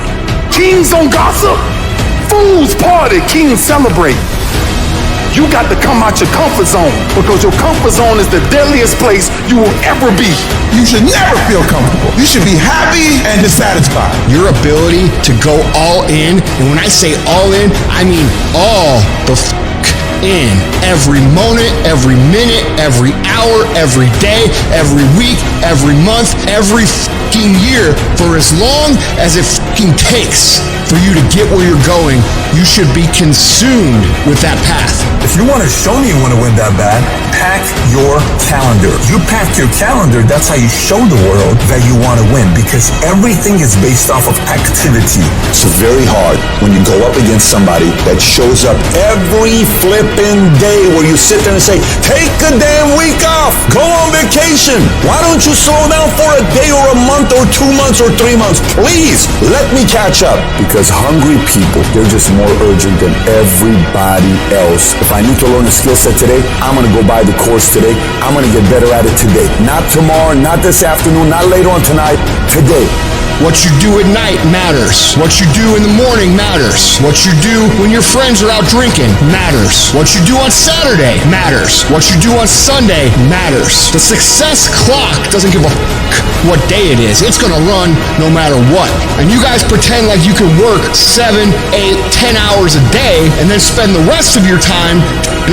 Kings don't gossip. Fools party, kings celebrate. You got to come out your comfort zone, because your comfort zone is the deadliest place you will ever be. You should never feel comfortable. You should be happy and dissatisfied. Your ability to go all in, and when I say all in, I mean all the in. Every moment, every minute, every hour, every day, every week, every month, every fucking year, for as long as it fucking takes for you to get where you're going, you should be consumed with that path. If you want to show me you want to win that bad, pack your calendar. You pack your calendar, that's how you show the world that you want to win, because everything is based off of activity. It's very hard when you go up against somebody that shows up every flipping day where you sit there and say, take a damn week off, go on vacation. Why don't you slow down for a day or a month or 2 months or 3 months? Please, let me catch up. Because hungry people, they're just more urgent than everybody else. If I need to learn a skill set today, I'm gonna go buy the course today. I'm gonna get better at it today. Not tomorrow, not this afternoon, not later on tonight, today. What you do at night matters. What you do in the morning matters. What you do when your friends are out drinking matters. What you do on Saturday matters. What you do on Sunday matters. The success clock doesn't give a what day it is. It's gonna run no matter what. And you guys pretend like you can work 7, 8, 10 hours a day and then spend the rest of your time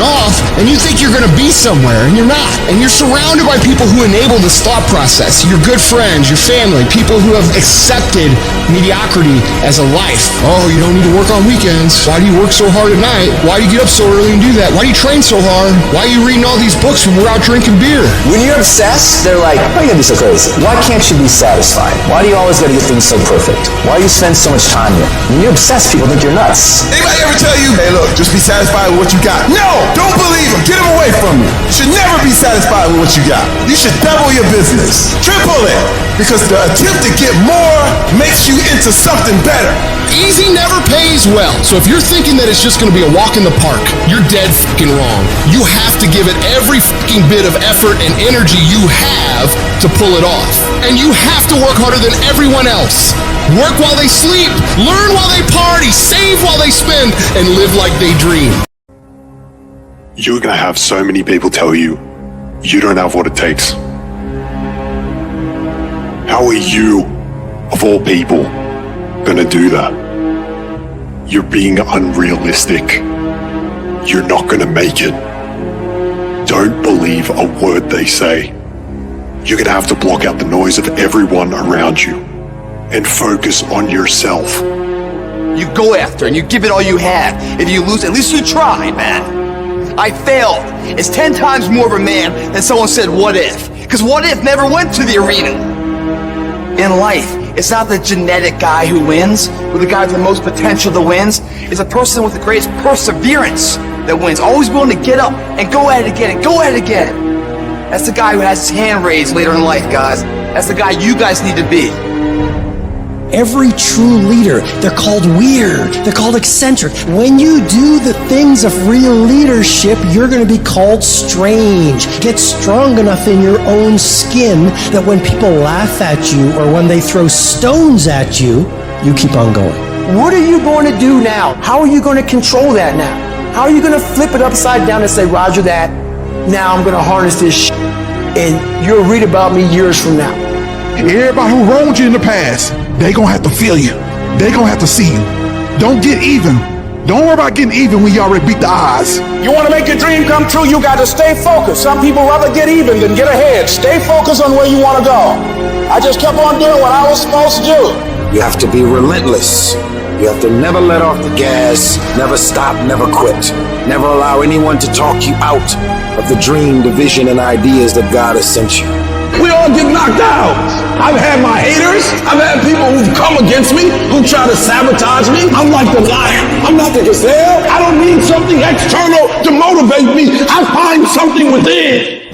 off, and you think you're gonna be somewhere, and you're not. And you're surrounded by people who enable this thought process. Your good friends, your family, people who have accepted mediocrity as a life. Oh, you don't need to work on weekends. Why do you work so hard at night? Why do you get up so early and do that? Why do you train so hard? Why are you reading all these books when we're out drinking beer? When you're obsessed, they're like, why are you gonna be so crazy? Why can't you be satisfied? Why do you always gotta get things so perfect? Why do you spend so much time here? When you're obsessed, people think you're nuts. Anybody ever tell you, hey look, just be satisfied with what you got? No! Don't believe him. Get him away from you. You should never be satisfied with what you got. You should double your business. Triple it. Because the attempt to get more makes you into something better. Easy never pays well. So if you're thinking that it's just gonna be a walk in the park, you're dead fucking wrong. You have to give it every fucking bit of effort and energy you have to pull it off. And you have to work harder than everyone else. Work while they sleep, learn while they party, save while they spend, and live like they dream. You're gonna have so many people tell you, you don't have what it takes. How are you, of all people, gonna do that? You're being unrealistic. You're not gonna make it. Don't believe a word they say. You're gonna have to block out the noise of everyone around you and focus on yourself. You go after and you give it all you have. If you lose, at least you tried, man. I failed. It's 10 times more of a man than someone said, what if? Because what if never went to the arena. In life, it's not the genetic guy who wins, or the guy with the most potential that wins. It's a person with the greatest perseverance that wins. Always willing to get up and go at it again and go at it again. That's the guy who has his hand raised later in life, guys. That's the guy you guys need to be. Every true leader, they're called weird. They're called eccentric. When you do the things of real leadership, you're going to be called strange. Get strong enough in your own skin that when people laugh at you or when they throw stones at you, you keep on going. What are you going to do now? How are you going to control that now? How are you going to flip it upside down and say, Roger that, now I'm going to harness this shit, and you'll read about me years from now? Everybody who wronged you in the past, they gonna have to feel you. They gonna have to see you. Don't get even. Don't worry about getting even when you already beat the odds. You want to make your dream come true, you got to stay focused. Some people rather get even than get ahead. Stay focused on where you want to go. I just kept on doing what I was supposed to do. You have to be relentless. You have to never let off the gas, never stop, never quit. Never allow anyone to talk you out of the dream, the vision, and ideas that God has sent you. We all get knocked out. I've had my haters. I've had people who've come against me, who try to sabotage me. I'm like the lion. I'm not the gazelle. I don't need something external to motivate me. I find something within.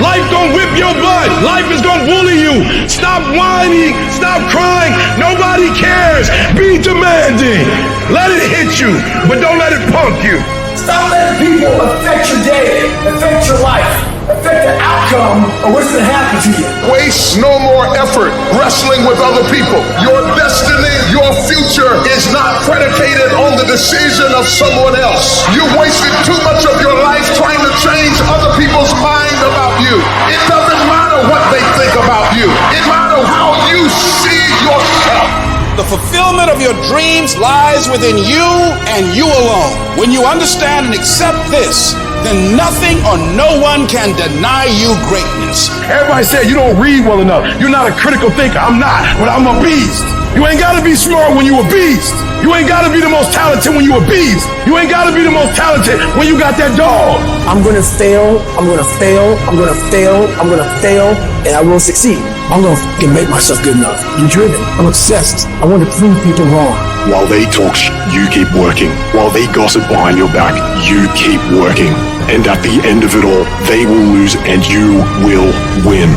Life gonna whip your butt. Life is gonna bully you. Stop whining. Stop crying. Nobody cares. Be demanding. Let it hit you, but don't let it punk you. Stop letting people affect your day, affect your life, affect the outcome of what's going to happen to you. Waste no more effort wrestling with other people. Your destiny, your future is not predicated on the decision of someone else. You wasted too much of your life trying to change other people's mind about you. It doesn't matter what they think about you. It matters how you see yourself. The fulfillment of your dreams lies within you and you alone. When you understand and accept this, then nothing or no one can deny you greatness. Everybody said you don't read well enough. You're not a critical thinker. I'm not, but I'm a beast. You ain't gotta be smart when you a beast. You ain't gotta be the most talented when you a beast. You ain't gotta be the most talented when you got that dog. I'm going to fail, I'm going to fail, I'm going to fail, I'm going to fail, and I will succeed. I'm going to make myself good enough. I'm driven. I'm obsessed. I want to prove people wrong. While they talk you keep working. While they gossip behind your back, you keep working. And at the end of it all, they will lose and you will win.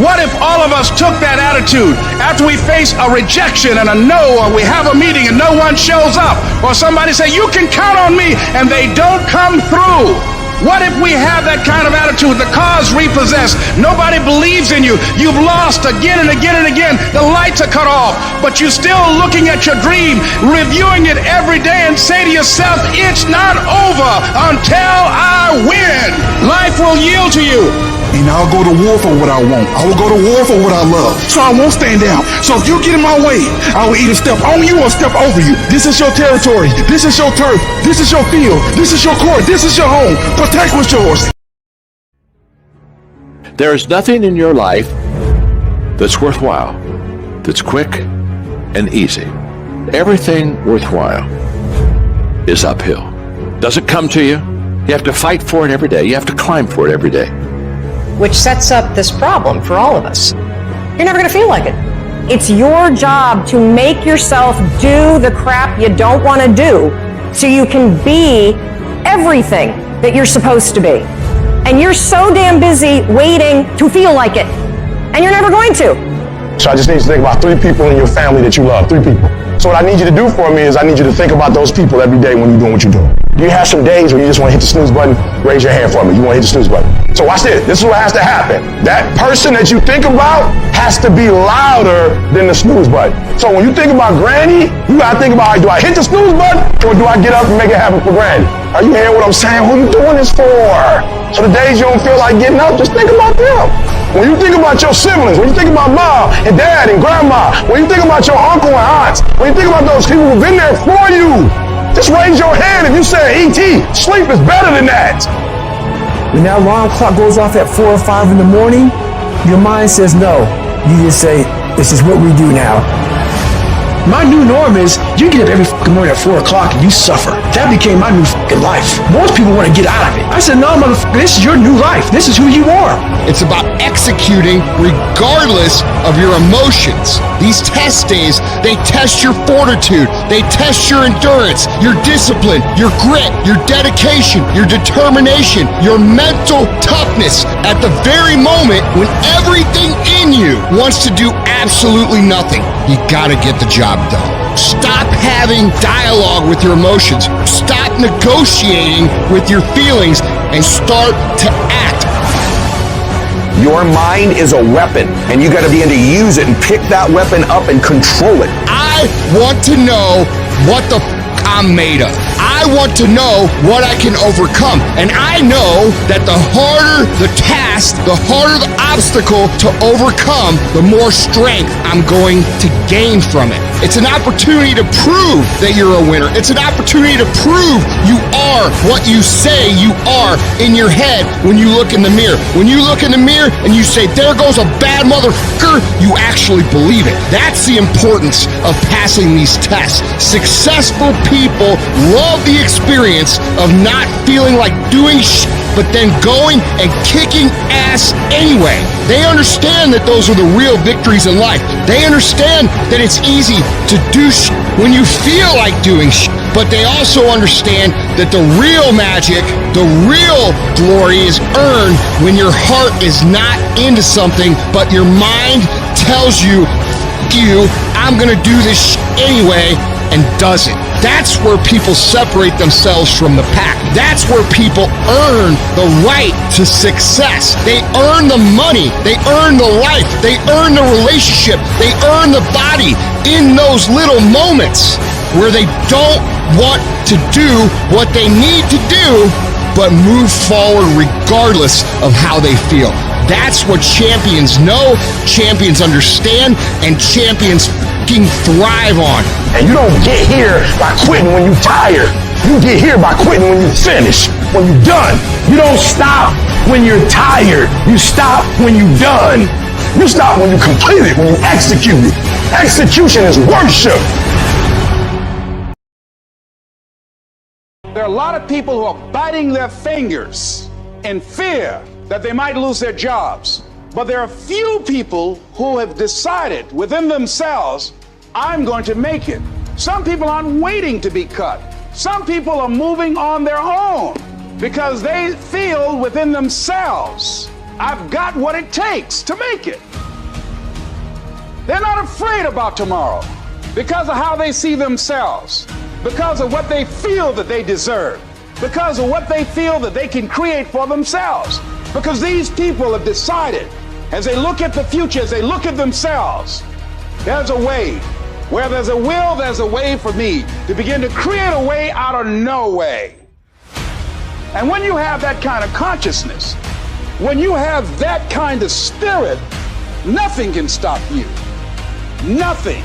What if all of us took that attitude after we face a rejection and a no, or we have a meeting and no one shows up, or somebody say, you can count on me, and they don't come through? What if we have that kind of attitude? The car's repossessed. Nobody believes in you. You've lost again and again and again. The lights are cut off, but you're still looking at your dream, reviewing it every day, and say to yourself, it's not over until I win. Life will yield to you. And I'll go to war for what I want. I will go to war for what I love. So I won't stand down. So if you get in my way, I will either step on you or step over you. This is your territory. This is your turf. This is your field. This is your court. This is your home. Protect what's yours. There is nothing in your life that's worthwhile, that's quick and easy. Everything worthwhile is uphill. Doesn't come to you. You have to fight for it every day. You have to climb for it every day. Which sets up this problem for all of us. You're never going to feel like it. It's your job to make yourself do the crap you don't want to do so you can be everything that you're supposed to be. And you're so damn busy waiting to feel like it. And you're never going to. So I just need you to think about 3 people in your family that you love. 3 people. So what I need you to do for me is I need you to think about those people every day when you're doing what you're doing. You have some days where you just want to hit the snooze button, raise your hand for me. You want to hit the snooze button. So watch this. This is what has to happen. That person that you think about has to be louder than the snooze button. So when you think about Granny, you got to think about, do I hit the snooze button or do I get up and make it happen for Granny? Are you hearing what I'm saying? Who are you doing this for? So the days you don't feel like getting up, just think about them. When you think about your siblings, when you think about mom and dad and grandma, when you think about your uncle and aunts, when you think about those people who've been there for you, just raise your hand if you say, E.T., sleep is better than that. When that alarm clock goes off at 4 or 5 in the morning, your mind says no. You just say, this is what we do now. My new norm is you get up every fucking morning at 4 o'clock and you suffer. That became my new fucking life. Most people want to get out of it. I said, no, motherfucker, this is your new life. This is who you are. It's about executing regardless of your emotions. These test days, they test your fortitude. They test your endurance, your discipline, your grit, your dedication, your determination, your mental toughness at the very moment when everything in you wants to do absolutely nothing. You gotta get the job done. Stop having dialogue with your emotions. Stop negotiating with your feelings and start to act. Your mind is a weapon, and you got to be able to use it and pick that weapon up and control it. I want to know what the I'm made of. I want to know what I can overcome. And I know that the harder the task, the harder the obstacle to overcome, the more strength I'm going to gain from it. It's an opportunity to prove that you're a winner. It's an opportunity to prove you are what you say you are in your head when you look in the mirror. When you look in the mirror and you say, there goes a bad motherfucker, you actually believe it. That's the importance of passing these tests. Successful people love the experience of not feeling like doing shit, but then going and kicking ass anyway. They understand that those are the real victories in life. They understand that it's easy to do shit when you feel like doing shit, but they also understand that the real magic, the real glory is earned when your heart is not into something, but your mind tells you, F you, I'm gonna do this shit anyway, and does it. That's where people separate themselves from the pack. That's where people earn the right to success. They earn the money. They earn the life. They earn the relationship. They earn the body in those little moments where they don't want to do what they need to do, but move forward regardless of how they feel. That's what champions know, champions understand, and champions fucking thrive on. And you don't get here by quitting when you're tired. You get here by quitting when you finish, when you're done. You don't stop when you're tired. You stop when you're done. You stop when you complete it, when you execute it. Execution is worship. There are a lot of people who are biting their fingers in fear that they might lose their jobs. But there are few people who have decided within themselves, I'm going to make it. Some people aren't waiting to be cut. Some people are moving on their own because they feel within themselves, I've got what it takes to make it. They're not afraid about tomorrow because of how they see themselves, because of what they feel that they deserve, because of what they feel that they can create for themselves. Because these people have decided, as they look at the future, as they look at themselves, there's a way. Where there's a will, there's a way for me to begin to create a way out of no way. And when you have that kind of consciousness, when you have that kind of spirit, nothing can stop you. Nothing.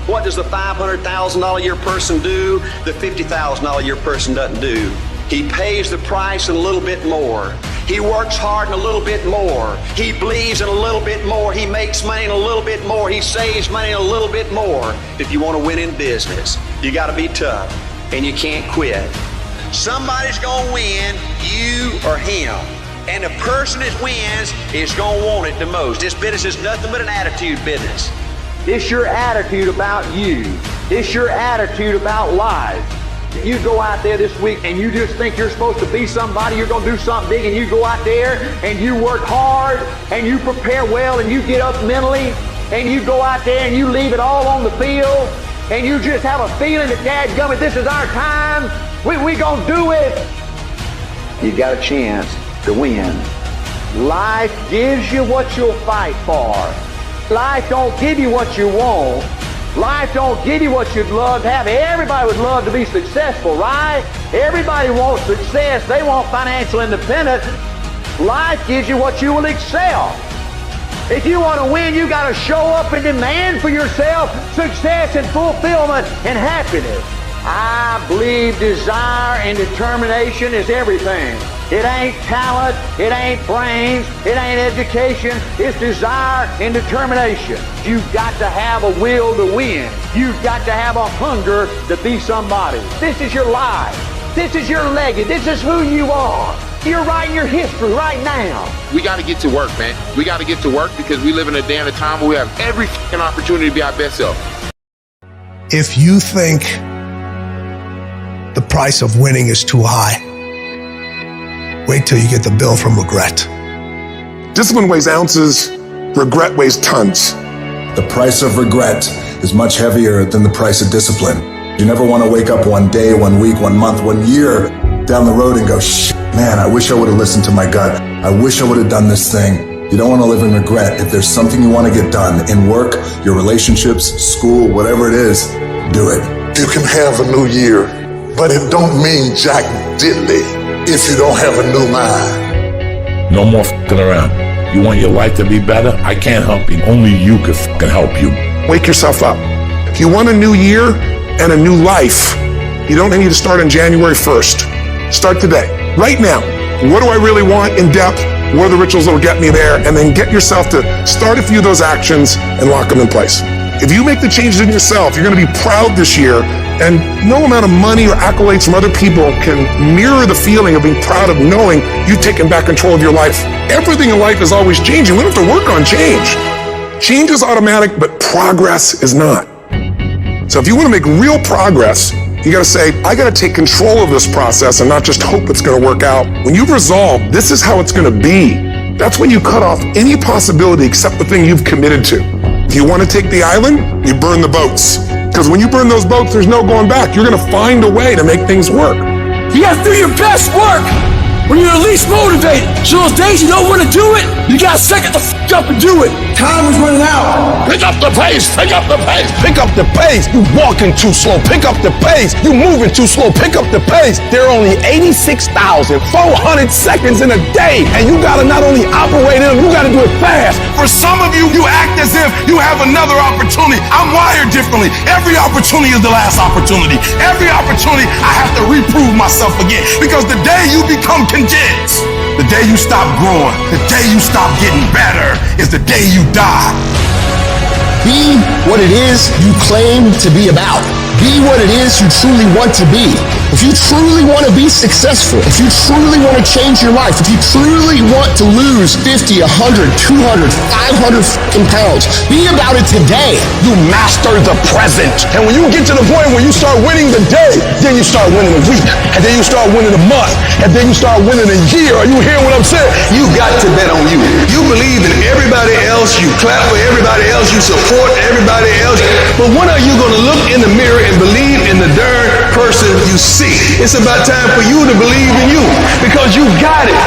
What does the $500,000 a year person do the $50,000 a year person doesn't do? He pays the price and a little bit more. He works hard and a little bit more. He believes in a little bit more. He makes money and a little bit more. He saves money and a little bit more. If you want to win in business, you got to be tough and you can't quit. Somebody's going to win, you or him. And the person that wins is going to want it the most. This business is nothing but an attitude business. It's your attitude about you. It's your attitude about life. You go out there this week and you just think you're supposed to be somebody, you're going to do something big, and you go out there and you work hard and you prepare well and you get up mentally and you go out there and you leave it all on the field and you just have a feeling that dadgummit, this is our time, we going to do it. You got a chance to win. Life gives you what you'll fight for. Life don't give you what you want. Life don't give you what you'd love to have. Everybody would love to be successful, right? Everybody wants success. They want financial independence. Life gives you what you will excel. If you want to win, you got to show up and demand for yourself success and fulfillment and happiness. I believe desire and determination is everything. It ain't talent, it ain't brains, it ain't education, it's desire and determination. You've got to have a will to win. You've got to have a hunger to be somebody. This is your life. This is your legacy. This is who you are. You're writing your history right now. We got to get to work, man. We got to get to work because we live in a day and a time where we have every fucking opportunity to be our best self. If you think the price of winning is too high, wait till you get the bill from regret. Discipline weighs ounces, regret weighs tons. The price of regret is much heavier than the price of discipline. You never want to wake up one day, 1 week, 1 month, 1 year down the road and go, shit, man, I wish I would have listened to my gut. I wish I would have done this thing. You don't want to live in regret. If there's something you want to get done in work, your relationships, school, whatever it is, do it. You can have a new year, but it don't mean jack diddly if you don't have a new mind. No more fucking around. You want your life to be better? I can't help you. Only you can fucking help you. Wake yourself up. If you want a new year and a new life, you don't need to start on January 1st. Start today, right now. What do I really want in depth? What are the rituals that will get me there? And then get yourself to start a few of those actions and lock them in place. If you make the changes in yourself, you're going to be proud this year, and no amount of money or accolades from other people can mirror the feeling of being proud of knowing you've taken back control of your life. Everything in life is always changing. We don't have to work on change. Change is automatic, but progress is not. So if you want to make real progress, you got to say, I got to take control of this process and not just hope it's going to work out. When you've resolved, this is how it's going to be, that's when you cut off any possibility except the thing you've committed to. If you want to take the island, you burn the boats. Because when you burn those boats, there's no going back. You're going to find a way to make things work. You have to do your best work when you're the least motivated. So those days you don't want to do it, you got to suck it the f*** up and do it. Time is running out. Pick up the pace, pick up the pace. Pick up the pace. You walking too slow. Pick up the pace. You moving too slow. Pick up the pace. There are only 86,400 seconds in a day, and you gotta not only operate in them, you gotta do it fast. For some of you, you act as if you have another opportunity. I'm wired differently. Every opportunity is the last opportunity. Every opportunity, I have to reprove myself again. Because the day you become convinced, the day you stop growing, the day you stop getting better, is the day you die. Be what it is you claim to be about. Be what it is you truly want to be. If you truly want to be successful, if you truly want to change your life, if you truly want to lose 50, 100, 200, 500 fucking pounds, be about it today. You master the present. And when you get to the point where you start winning the day, then you start winning a week, and then you start winning a month, and then you start winning a year. Are you hearing what I'm saying? You got to bet on you. You believe in everybody else. You clap for everybody else. You support everybody else. But when are you going to look in the mirror and believe in the darn person you see? It's about time for you to believe in you, because you got it.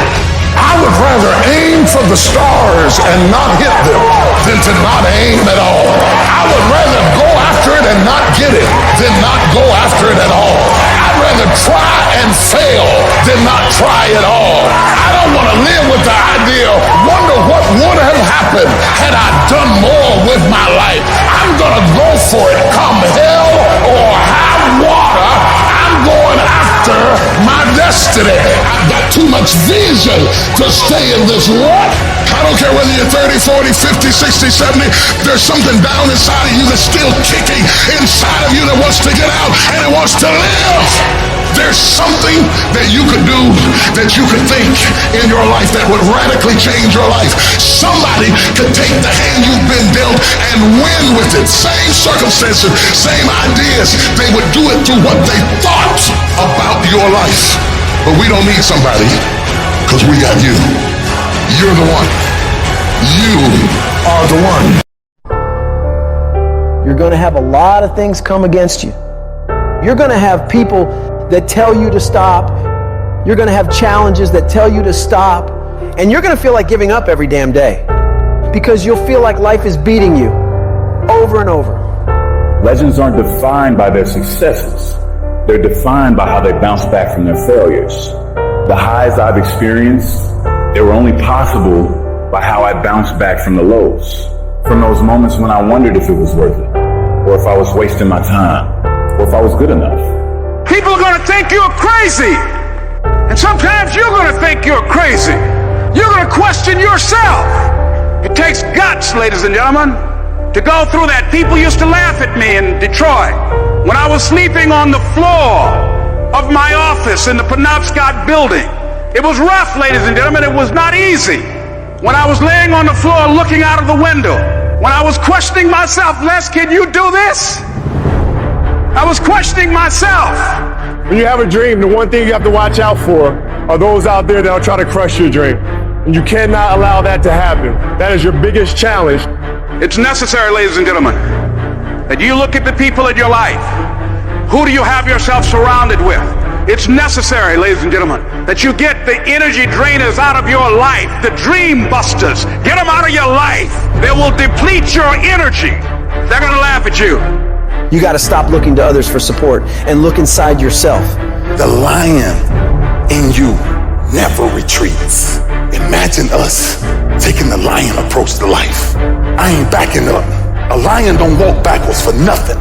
I would rather aim for the stars and not hit them than to not aim at all. I would rather go after it and not get it than not go after it at all. I'd rather try and fail than not try at all. I don't want to live with the idea, wonder what would have happened had I done more with my life. I'm going to go for it, come hell or high water. I'm going after my destiny. I've got too much vision to stay in this world. I don't care whether you're 30, 40, 50, 60, 70. There's something down inside of you that's still kicking inside of you that wants to get out and it wants to live. There's something that you could do, that you could think in your life that would radically change your life. Somebody could take the hand you've been dealt and win with it. Same circumstances, same ideas. They would do it through what they thought about your life. But we don't need somebody, because we got you. You're the one. You are the one. You're going to have a lot of things come against you. You're going to have people that tell you to stop. You're going to have challenges that tell you to stop. And you're going to feel like giving up every damn day, because you'll feel like life is beating you over and over. Legends aren't defined by their successes. They're defined by how they bounce back from their failures. The highs I've experienced, they were only possible by how I bounced back from the lows. From those moments when I wondered if it was worth it, or if I was wasting my time, or if I was good enough. People are going to think you're crazy. And sometimes you're going to think you're crazy. You're going to question yourself. It takes guts, ladies and gentlemen, to go through that. People used to laugh at me in Detroit when I was sleeping on the floor of my office in the Penobscot building. It was rough, ladies and gentlemen. It was not easy. When I was laying on the floor looking out of the window, when I was questioning myself, Les, can you do this? I was questioning myself. When you have a dream, the one thing you have to watch out for are those out there that will try to crush your dream. And you cannot allow that to happen. That is your biggest challenge. It's necessary, ladies and gentlemen, that you look at the people in your life. Who do you have yourself surrounded with? It's necessary, ladies and gentlemen, that you get the energy drainers out of your life, the dream busters. Get them out of your life. They will deplete your energy. They're going to laugh at you. You got to stop looking to others for support and look inside yourself. The lion in you never retreats. Imagine us taking the lion approach to life. I ain't backing up. A lion don't walk backwards for nothing.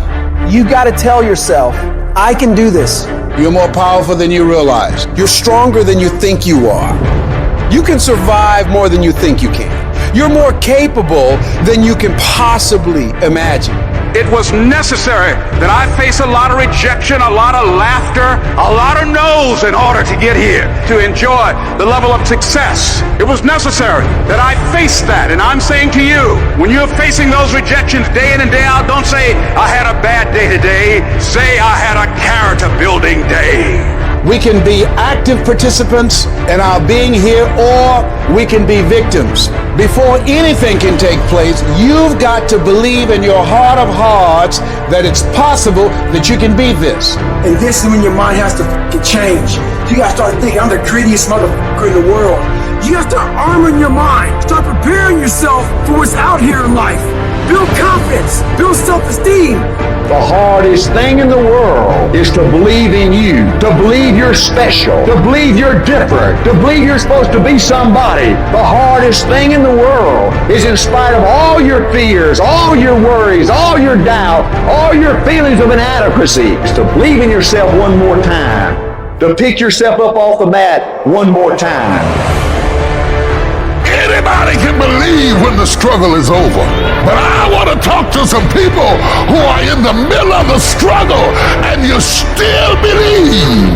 You got to tell yourself, I can do this. You're more powerful than you realize. You're stronger than you think you are. You can survive more than you think you can. You're more capable than you can possibly imagine. It was necessary that I face a lot of rejection, a lot of laughter, a lot of no's in order to get here, to enjoy the level of success. It was necessary that I face that. And I'm saying to you, when you're facing those rejections day in and day out, don't say, I had a bad day today. Say, I had a character building day. We can be active participants in our being here, or we can be victims. Before anything can take place, you've got to believe in your heart of hearts that it's possible that you can be this. And this is when your mind has to change. You gotta start thinking, I'm the greediest motherfucker in the world. You gotta start arming your mind. Start preparing yourself for what's out here in life. Build confidence, build self-esteem. The hardest thing in the world is to believe in you, to believe you're special, to believe you're different, to believe you're supposed to be somebody. The hardest thing in the world is, in spite of all your fears, all your worries, all your doubt, all your feelings of inadequacy, is to believe in yourself one more time, to pick yourself up off the mat one more time. Anybody can believe when the struggle is over. But I want to talk to some people who are in the middle of the struggle and you still believe.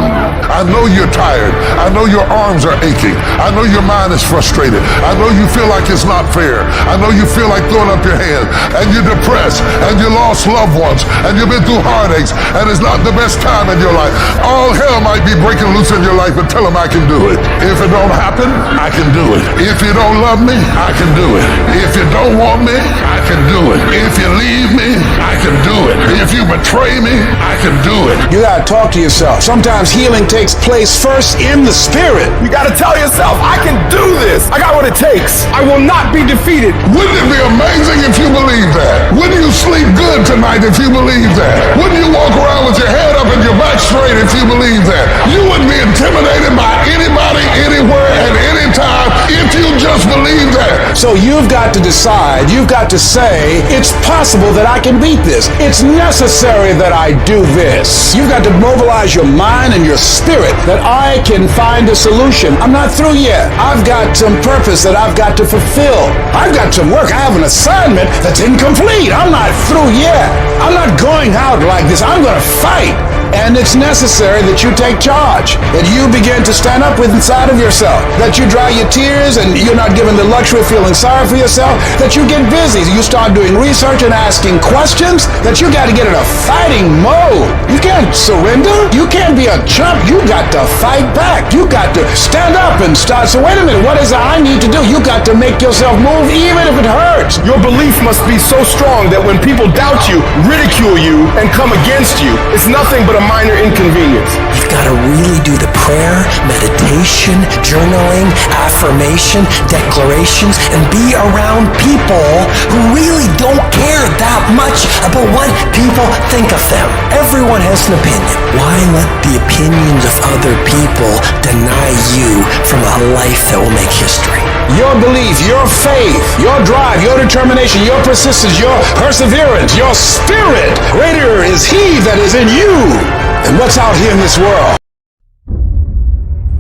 I know you're tired. I know your arms are aching. I know your mind is frustrated. I know you feel like it's not fair. I know you feel like throwing up your hand, and you're depressed, and you lost loved ones, and you've been through heartaches, and it's not the best time in your life. All hell might be breaking loose in your life, but tell them I can do it. If it don't happen, I can do it. If you don't love me, I can do it. If you don't want me, I can do it. If you leave me, I can do it. If you betray me, I can do it. You gotta talk to yourself. Sometimes healing takes place first in the spirit. You gotta tell yourself, I can do this. I got what it takes. I will not be defeated. Wouldn't it be amazing if you believe that? Wouldn't you sleep good tonight if you believe that? Wouldn't you walk around with your head up and your back straight if you believe that? You wouldn't be intimidated by anybody, anywhere, at any time if you just believe that. So you've got to decide, you've got to say, it's possible that I can beat this. It's necessary that I do this. You've got to mobilize your mind and your spirit that I can find a solution. I'm not through yet. I've got some purpose that I've got to fulfill. I've got some work. I have an assignment that's incomplete. I'm not through yet. I'm not going out like this. I'm going to fight. And it's necessary that you take charge, that you begin to stand up with inside of yourself, that you dry your tears and you're not given the luxury of feeling sorry for yourself, that you get busy, you start doing research and asking questions, that you got to get in a fighting mode. You can't surrender. You can't be a chump. You got to fight back. You got to stand up and start. So wait a minute, what is it I need to do? You got to make yourself move even if it hurts. Your belief must be so strong that when people doubt you, ridicule you, and come against you, it's nothing but a minor inconvenience. You've got to really do the prayer, meditation, journaling, affirmation, declarations, and be around people who really don't care that much about what people think of them. Everyone has an opinion. Why let the opinions of other people deny you from a life that will make history? Your belief, your faith, your drive, your determination, your persistence, your perseverance, your spirit. Greater is He that is in you than what's out here in this world.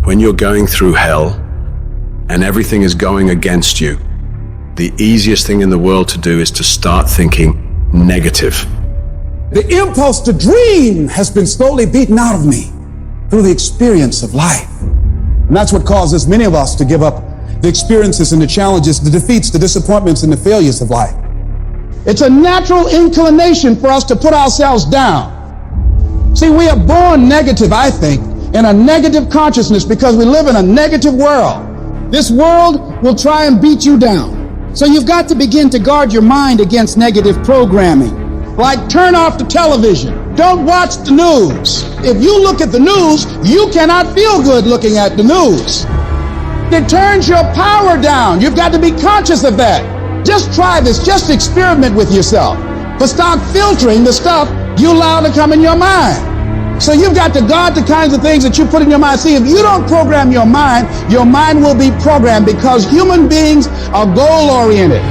When you're going through hell and everything is going against you, the easiest thing in the world to do is to start thinking negative. The impulse to dream has been slowly beaten out of me through the experience of life. And that's what causes many of us to give up the experiences and the challenges, the defeats, the disappointments, and the failures of life. It's a natural inclination for us to put ourselves down. See, we are born negative, I think, in a negative consciousness because we live in a negative world. This world will try and beat you down. So you've got to begin to guard your mind against negative programming. Like turn off the television. Don't watch the news. If you look at the news, you cannot feel good looking at the news. It turns your power down. You've got to be conscious of that. Just try this. Just experiment with yourself. But start filtering the stuff you allow to come in your mind. So you've got to guard the kinds of things that you put in your mind. See, if you don't program your mind will be programmed because human beings are goal-oriented.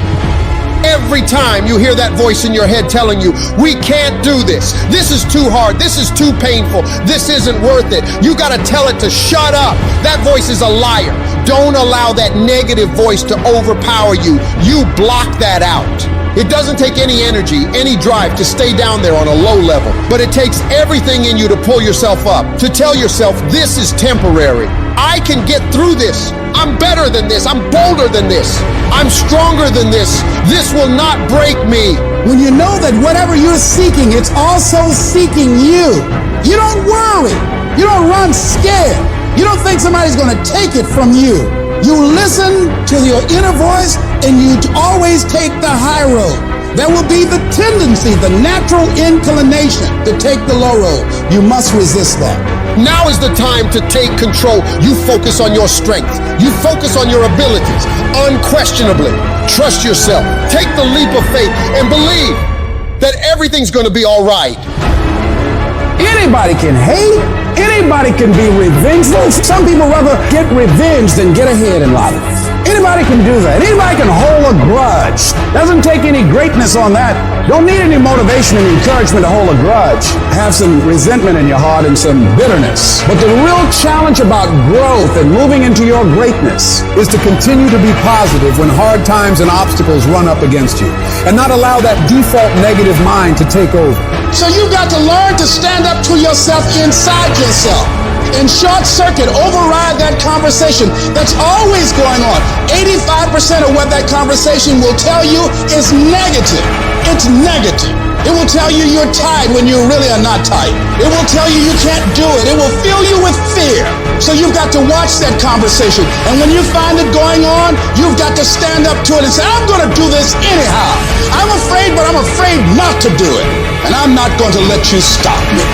Every time you hear that voice in your head telling you, we can't do this. This is too hard. This is too painful. This isn't worth it. You got to tell it to shut up. That voice is a liar. Don't allow that negative voice to overpower you. You block that out. It doesn't take any energy, any drive to stay down there on a low level, but it takes everything in you to pull yourself up, to tell yourself this is temporary. I can get through this. I'm better than this. I'm bolder than this. I'm stronger than this. This will not break me. When you know that whatever you're seeking, it's also seeking you. You don't worry. You don't run scared. You don't think somebody's going to take it from you. You listen to your inner voice and you always take the high road. There will be the tendency, the natural inclination to take the low road. You must resist that. Now is the time to take control. You focus on your strength. You focus on your abilities. Unquestionably, trust yourself. Take the leap of faith and believe that everything's going to be all right. Anybody can hate. Anybody can be revengeful. Some people rather get revenge than get ahead in life. Anybody can do that. Anybody can hold a grudge. Doesn't take any greatness on that. Don't need any motivation and encouragement to hold a grudge. Have some resentment in your heart and some bitterness. But the real challenge about growth and moving into your greatness is to continue to be positive when hard times and obstacles run up against you, and not allow that default negative mind to take over. So you've got to learn to stand up to yourself inside yourself and short circuit, override that conversation that's always going on. 85% of what that conversation will tell you is negative. It's negative. It will tell you you're tired when you really are not tired. It will tell you you can't do it. It will fill you with fear. So you've got to watch that conversation. And when you find it going on, you've got to stand up to it and say, I'm going to do this anyhow. I'm afraid, but I'm afraid not to do it. And I'm not going to let you stop me.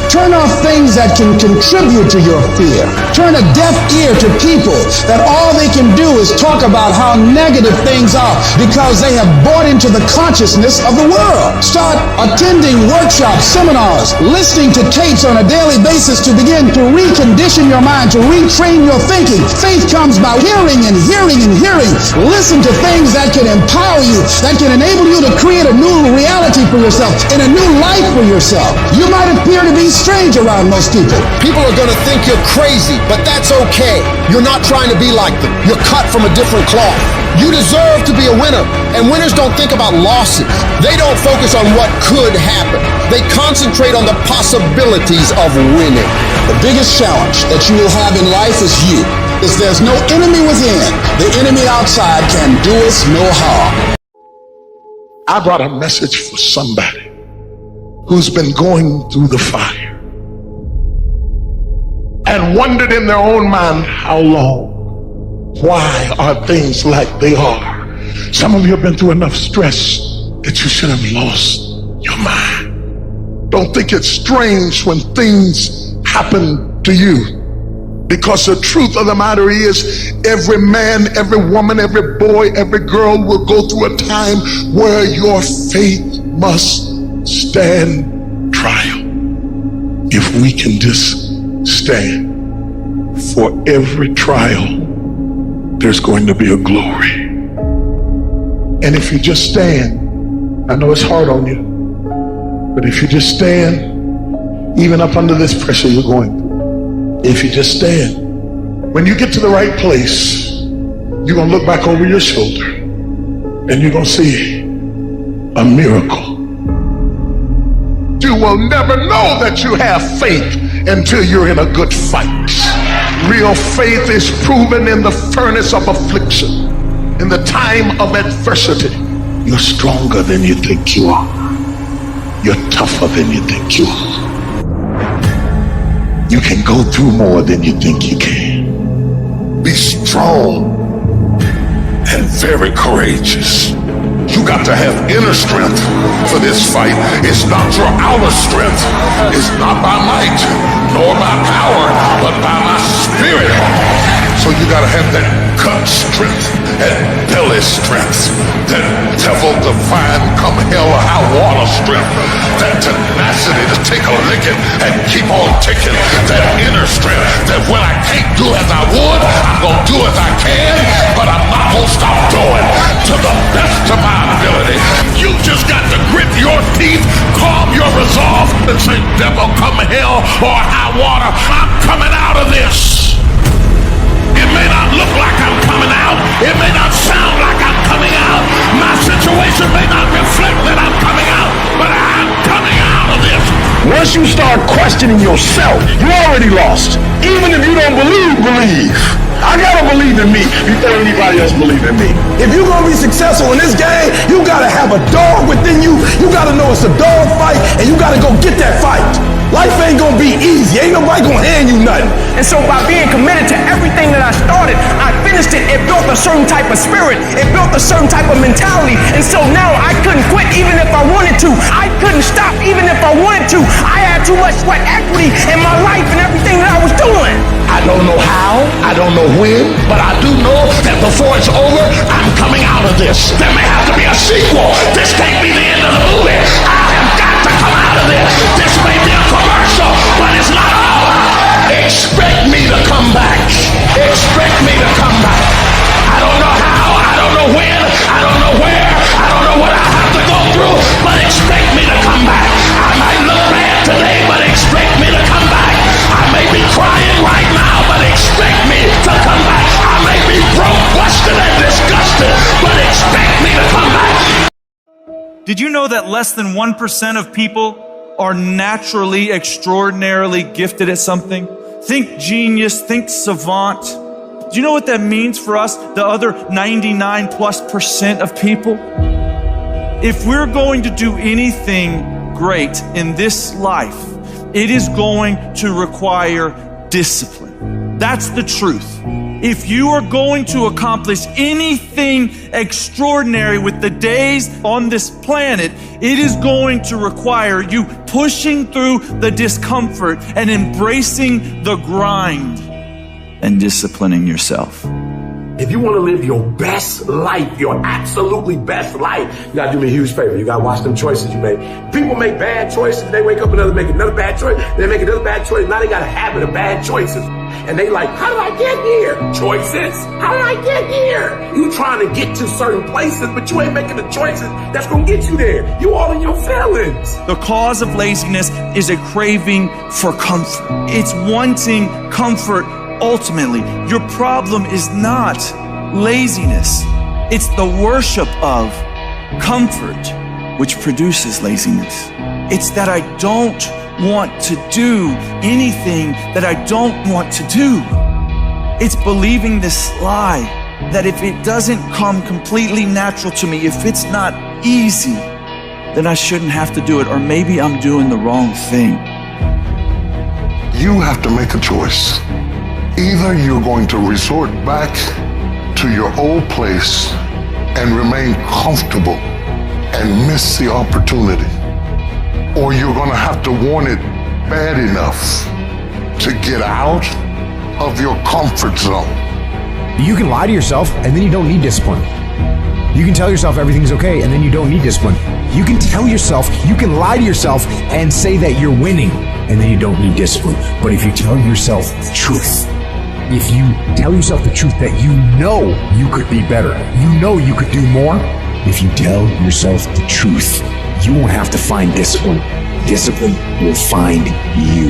Turn off things that can contribute to your fear. Turn a deaf ear to people that all they can do is talk about how negative things are because they have bought into the consciousness of the world. Start attending workshops, seminars, listening to tapes on a daily basis to begin to recondition your mind, to retrain your thinking. Faith comes by hearing and hearing and hearing. Listen to things that can empower you, that can enable you to create a new reality for yourself and a new life for yourself. You might appear to be strange around most people. People are going to think you're crazy, but that's okay. You're not trying to be like them. You're cut from a different cloth. You deserve to be a winner. And winners don't think about losses. They don't focus on what could happen. They concentrate on the possibilities of winning. The biggest challenge that you will have in life is you. If there's no enemy within, the enemy outside can do us no harm. I brought a message for somebody who's been going through the fire and wondered in their own mind, how long? Why are things like they are? Some of you have been through enough stress that you should have lost your mind. Don't think it's strange when things happen to you, because the truth of the matter is every man, every woman, every boy, every girl will go through a time where your faith must stand trial. If we can just stand, for every trial there's going to be a glory. And if you just stand, I know it's hard on you, but if you just stand, even up under this pressure you're going through, if you just stand, when you get to the right place, you're going to look back over your shoulder and you're going to see a miracle. You will never know that you have faith until you're in a good fight. Real faith is proven in the furnace of affliction. In the time of adversity, you're stronger than you think you are. You're tougher than you think you are. You can go through more than you think you can. Be strong and very courageous. You got to have inner strength for this fight. It's not your outer strength. It's not by might, nor by power, but by my spirit. So you got to have that gut strength, that belly strength, that devil define come hell or high water strength, that tenacity to take a licking and keep on ticking, that inner strength, that when I can't do as I would, I'm going to do as I can, but I'm not going to stop doing to the best of my ability. You just got to grit your teeth, calm your resolve, and say, devil come hell or high water, I'm coming out of this. It may not look like I'm coming out. It may not sound like I'm coming out. My situation may not reflect that I'm coming out, but I'm coming out of this. Once you start questioning yourself, you already lost. Even if you don't believe. I gotta believe in me before anybody else believe in me. If you're gonna be successful in this game, you gotta have a dog within you. You gotta know it's a dog fight, and you gotta go get that fight. Life ain't gonna be easy. Ain't nobody gonna hand you nothing. And so by being committed to everything that I started, I finished it. It built a certain type of spirit. It built a certain type of mentality. And so now I couldn't quit even if I wanted to. I couldn't stop even if I wanted to. I had too much sweat equity in my life and everything that I was doing. I don't know how, I don't know when, but I do know that before it's over, I'm coming out of this. There may have to be a sequel. This can't be the end of the movie. I have got to come out of this. This may be a commercial, but it's not over. Expect me to come back. Expect me to come back. I don't know how, I don't know when, I don't know where, I don't know what I have to go through, but expect me to come back. I might look bad today, but expect me to come back. I may be crying right now, but expect me to come back. I may be broke, busted, and disgusted, but expect me to come back. Did you know that less than 1% of people are naturally, extraordinarily gifted at something? Think genius, think savant. Do you know what that means for us, the other 99+% of people? If we're going to do anything great in this life, it is going to require discipline. That's the truth. If you are going to accomplish anything extraordinary with the days on this planet, it is going to require you pushing through the discomfort and embracing the grind and disciplining yourself. If you want to live your best life, your absolutely best life, you gotta do me a huge favor. You gotta watch them choices you make. People make bad choices. They wake up and make another bad choice. They make another bad choice. Now they got a habit of bad choices. And they like, how did I get here? Choices. How did I get here? You trying to get to certain places, but you ain't making the choices that's gonna get you there. You all in your feelings. The cause of laziness is a craving for comfort. It's wanting comfort. Ultimately, your problem is not laziness. It's the worship of comfort which produces laziness. It's that I don't want to do anything that I don't want to do. It's believing this lie that if it doesn't come completely natural to me, if it's not easy, then I shouldn't have to do it, or maybe I'm doing the wrong thing. You have to make a choice. Either you're going to resort back to your old place and remain comfortable and miss the opportunity, or you're going to have to want it bad enough to get out of your comfort zone. You can lie to yourself and then you don't need discipline. You can tell yourself everything's okay and then you don't need discipline. You can tell yourself, you can lie to yourself and say that you're winning and then you don't need discipline. But if you tell yourself the truth, if you tell yourself the truth that you know you could be better, you know you could do more, if you tell yourself the truth, you won't have to find discipline. Discipline will find you.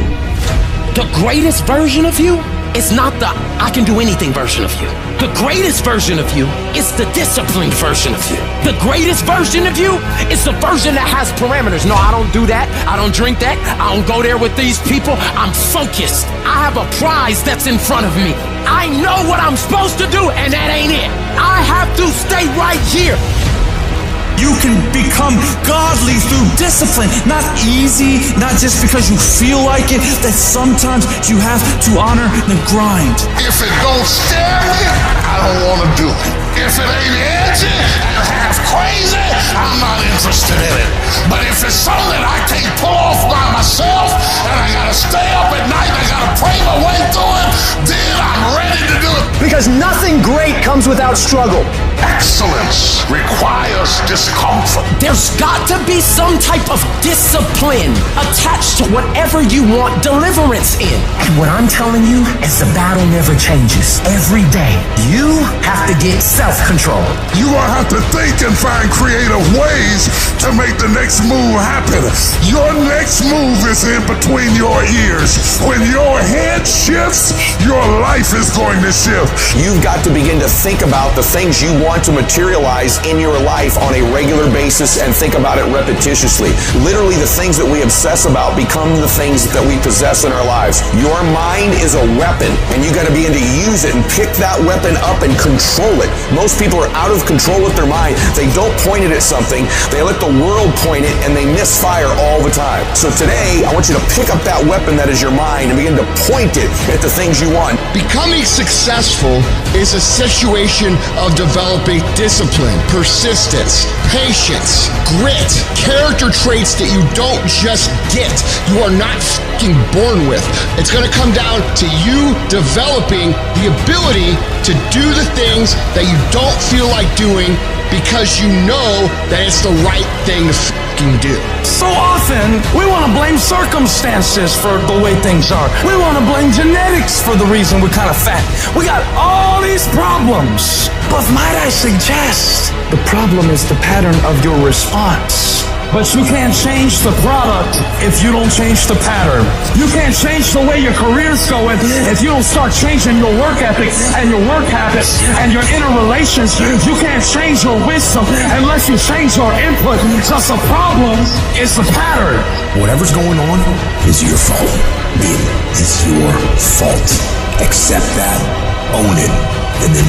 The greatest version of you is not the I can do anything version of you. The greatest version of you is the disciplined version of you. The greatest version of you is the version that has parameters. No, I don't do that. I don't drink that. I don't go there with these people. I'm focused. I have a prize that's in front of me. I know what I'm supposed to do, and that ain't it. I have to stay right here. You can become godly through discipline. Not easy, not just because you feel like it, that sometimes you have to honor the grind. If it don't scare me, I don't want to do it. If it ain't edgy and half crazy, I'm not interested in it. But if it's something that I can't pull off by myself, and I gotta stay up at night, and I gotta pray my way through it, then I'm ready to do it. Because nothing great comes without struggle. Excellence requires discomfort. There's got to be some type of discipline attached to whatever you want deliverance in. And what I'm telling you is the battle never changes. Every day, you have to get self-control. You gonna have to think and find creative ways to make the next move happen. Your next move is in between your ears. When your head shifts, your life is going to shift. You've got to begin to think about the things you want to materialize in your life on a regular basis and think about it repetitiously. Literally, the things that we obsess about become the things that we possess in our lives. Your mind is a weapon, and you got to begin to use it and pick that weapon up and control it. Most people are out of control with their mind. They don't point it at something. They let the world point it, and they misfire all the time. So today, I want you to pick up that weapon that is your mind and begin to point it at the things you want. Becoming successful is a situation of developing discipline, persistence, patience, grit, character traits that you don't just get, you are not fucking born with. It's going to come down to you developing the ability to do the things that you don't feel like doing because you know that it's the right thing to fucking do. So often, we want to blame circumstances for the way things are. We want to blame genetics for the reason we're kind of fat. We got all these problems. But might I suggest, the problem is the pattern of your response. But you can't change the product if you don't change the pattern. You can't change the way your career's going if you don't start changing your work ethic and your work habits and your interrelations. You can't change your wisdom unless you change your input. Because the problem is the pattern. Whatever's going on is your fault. It's your fault. Accept that, own it, and then